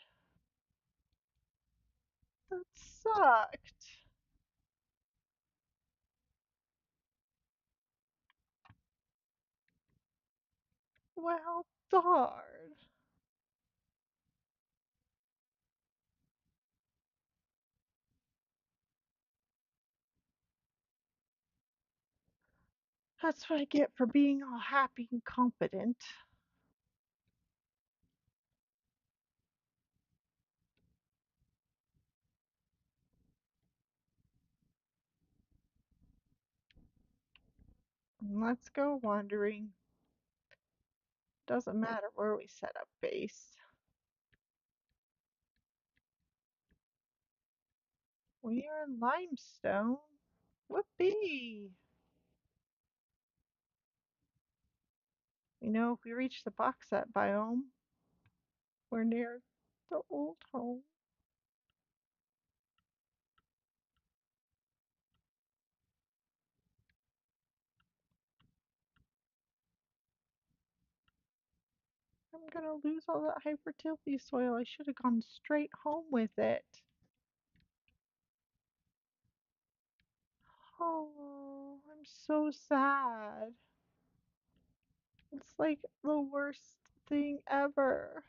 That sucked. Well, darn. That's what I get for being all happy and confident. Let's go wandering. Doesn't matter where we set up base. We are in limestone. Whoopee! You know, if we reach the bauxite biome, we're near the old home. I'm gonna lose all that high fertility soil. I should have gone straight home with it. Oh, I'm so sad. It's like the worst thing ever.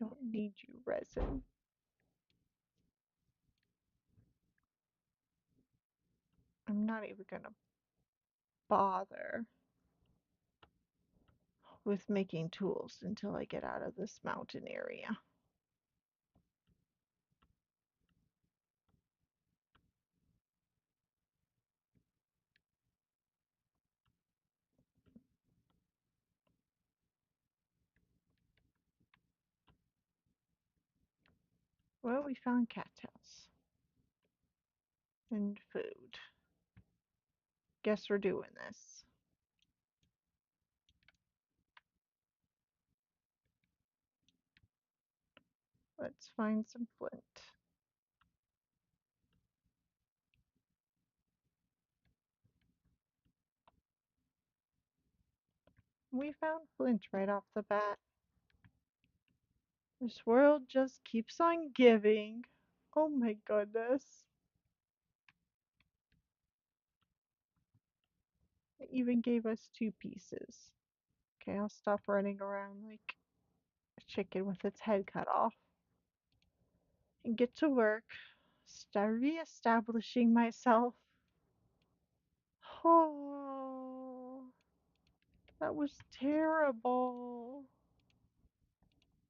Don't need you, resin. I'm not even gonna bother with making tools until I get out of this mountain area. Well, we found cattails and food. Guess we're doing this. Let's find some flint. We found flint right off the bat. This world just keeps on giving. Oh my goodness. It even gave us 2 pieces. Okay, I'll stop running around like a chicken with its head cut off and get to work Reestablishing myself. Oh, that was terrible.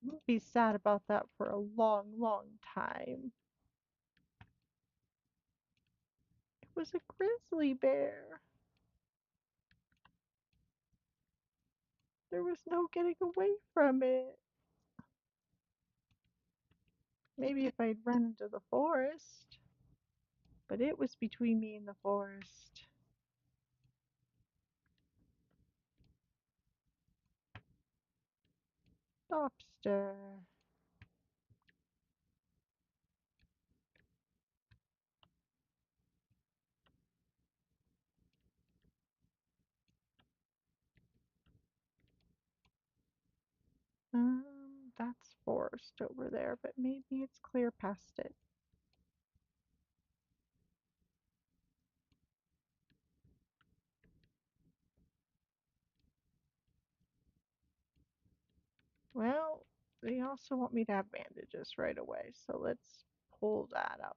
I'll be sad about that for a long, long time. It was a grizzly bear. There was no getting away from it. Maybe if I'd run into the forest, but it was between me and the forest. Lobster. That's forest over there, but maybe it's clear past it. Well, they also want me to have bandages right away, so let's pull that up.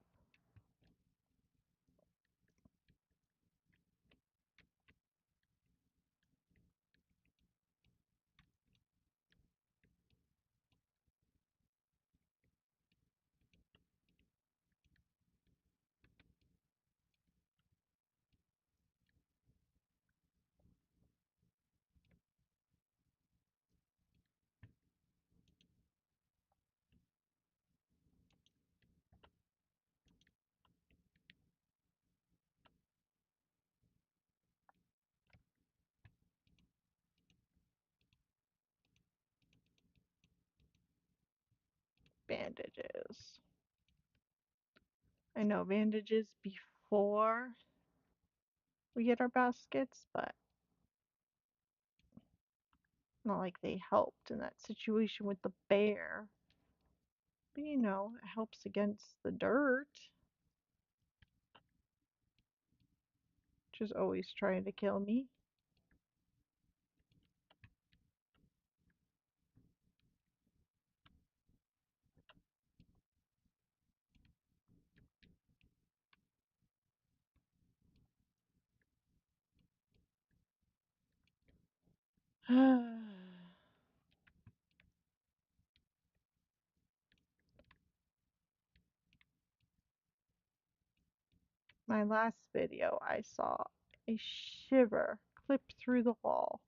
Bandages. I know bandages before we get our baskets, but not like they helped in that situation with the bear. But it helps against the dirt, which is always trying to kill me. My last video, I saw a shiver clip through the wall,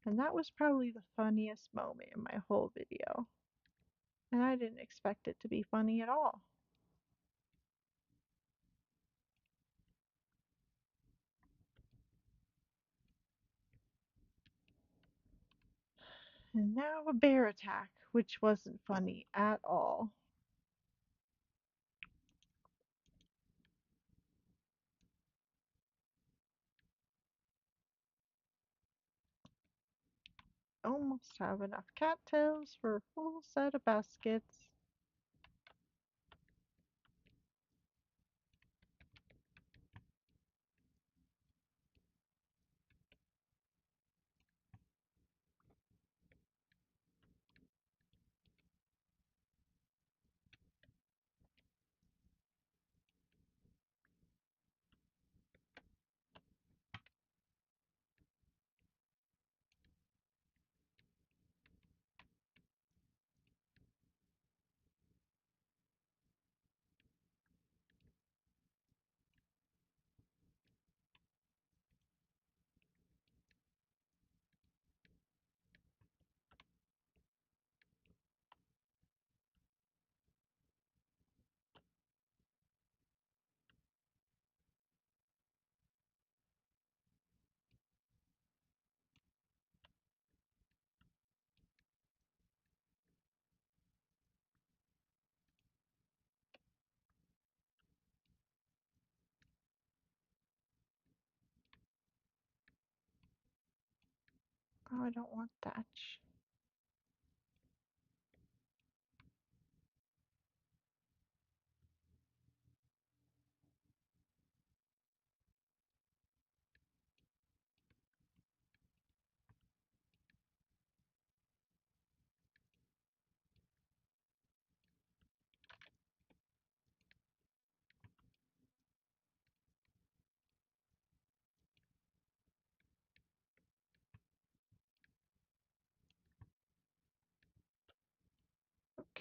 and that was probably the funniest moment in my whole video. And I didn't expect it to be funny at all. And now a bear attack, which wasn't funny at all. Almost have enough cattails for a full set of baskets. Oh, I don't want thatch.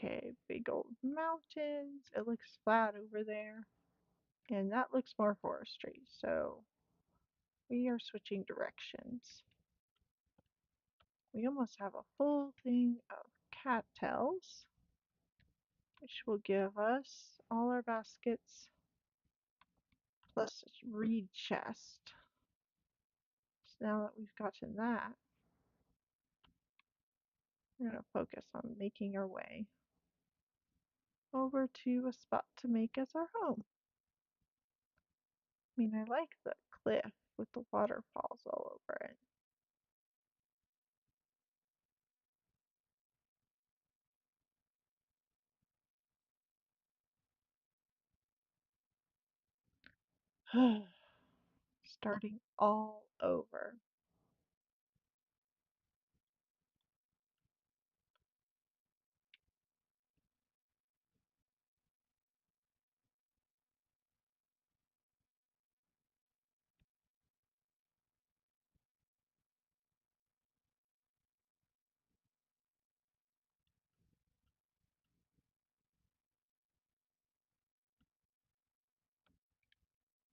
Okay, big old mountains. It looks flat over there. And that looks more forestry, so we are switching directions. We almost have a full thing of cattails, which will give us all our baskets plus a reed chest. So now that we've gotten that, we're going to focus on making our way over to a spot to make as our home. I mean, I like the cliff with the waterfalls all over it. Starting all over.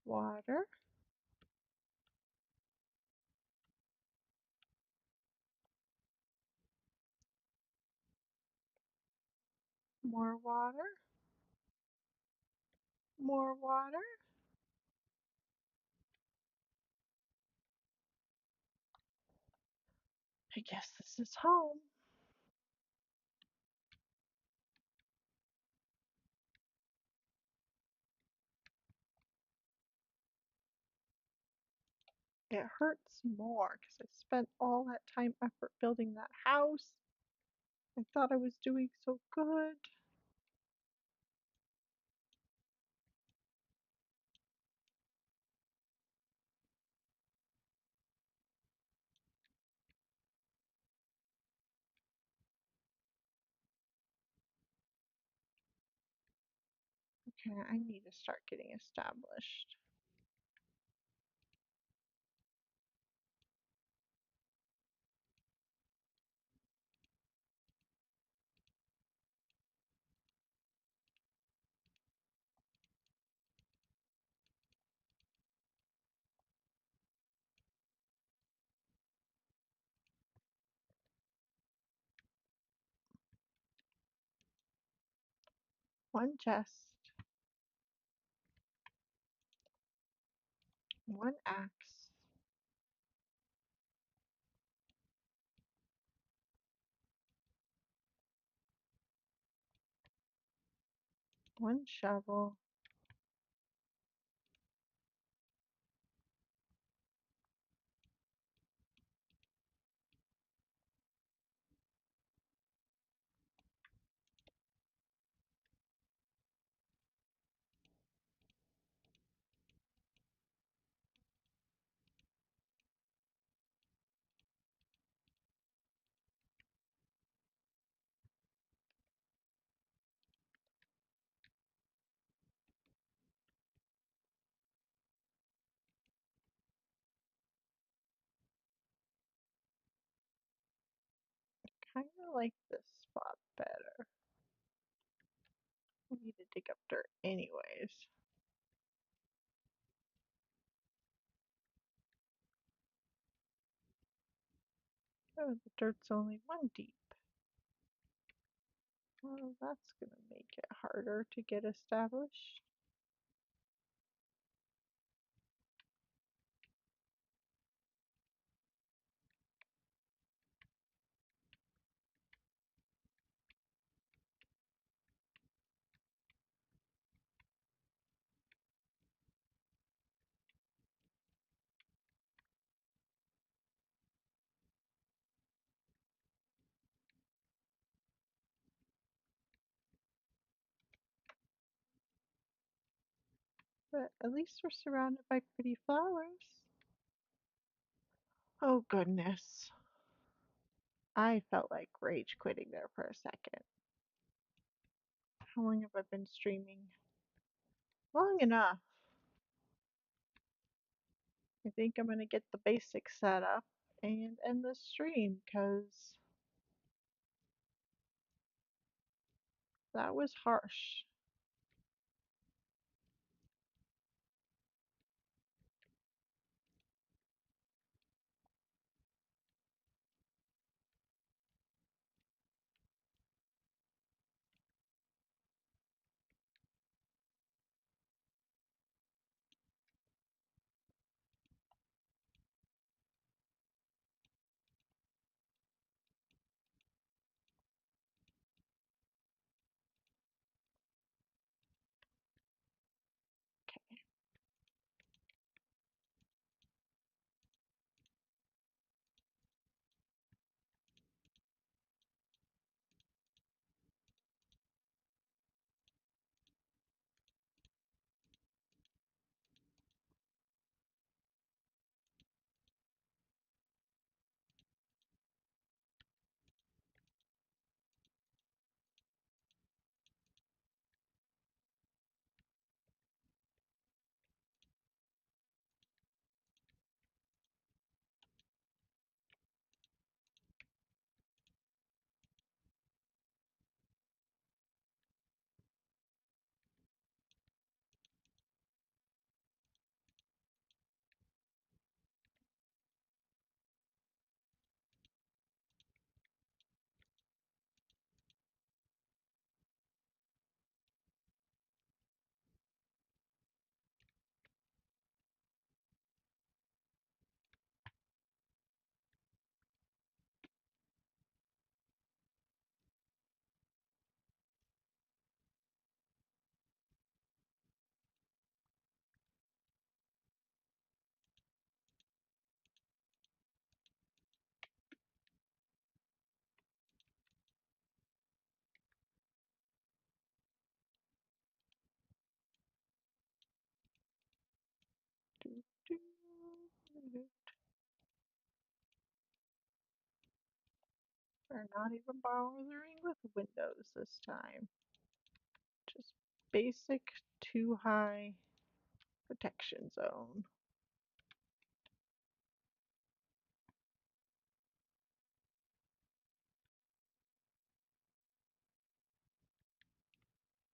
Water, more water, more water. I guess this is home. It hurts more because I spent all that time, effort building that house. I thought I was doing so good. Okay, I need to start getting established. One chest, one axe, one shovel, kind of like this spot better. We need to dig up dirt anyways. Oh, the dirt's only one deep. Well, that's gonna make it harder to get established. But at least we're surrounded by pretty flowers. Oh goodness. I felt like rage quitting there for a second. How long have I been streaming? Long enough. I think I'm gonna get the basics set up and end the stream because That was harsh. We're not even bothering with windows this time. Just basic 2 high protection zone.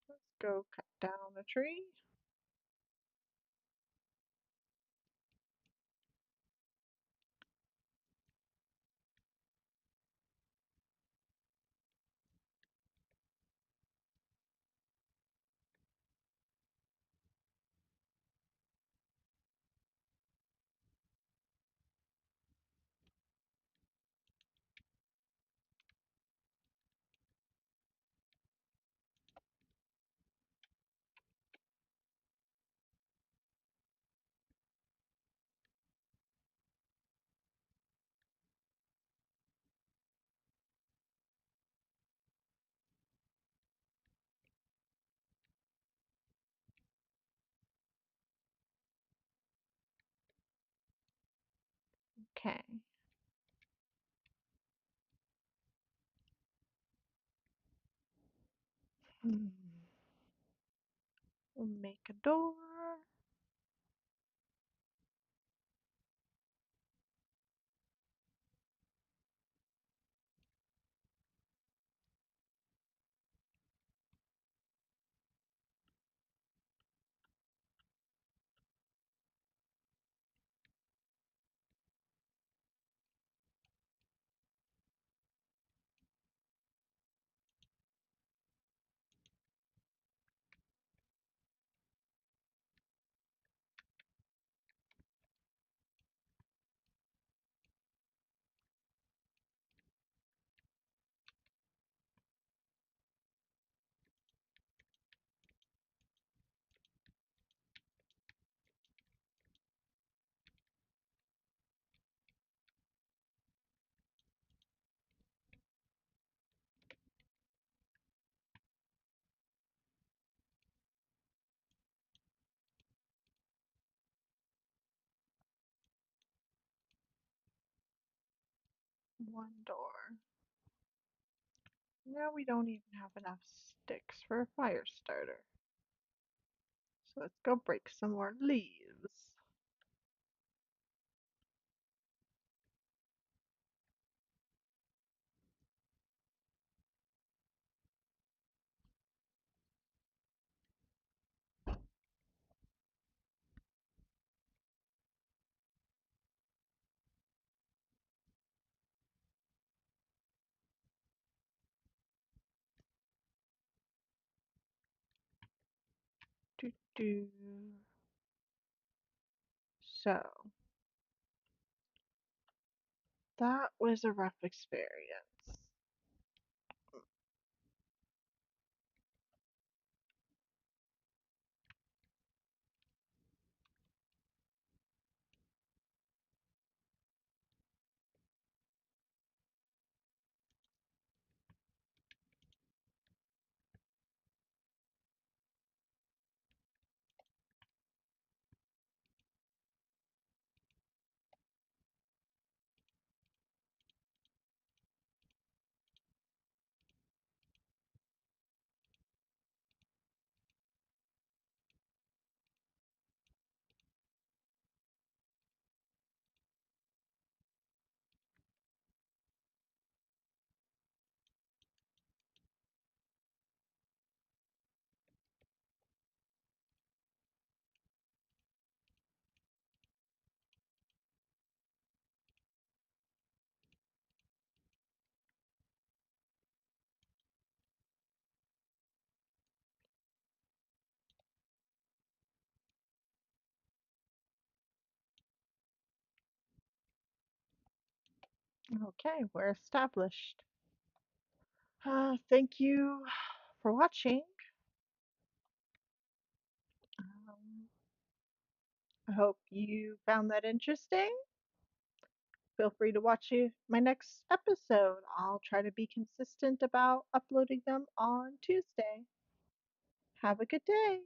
Let's go cut down the tree. Okay. We'll make a door. One door. Now we don't even have enough sticks for a fire starter. So let's go break some more leaves. Do so. That was a rough experience. Okay, we're established. Thank you for watching. Um, I hope you found that interesting. Feel free to watch my next episode. I'll try to be consistent about uploading them on Tuesday. Have a good day.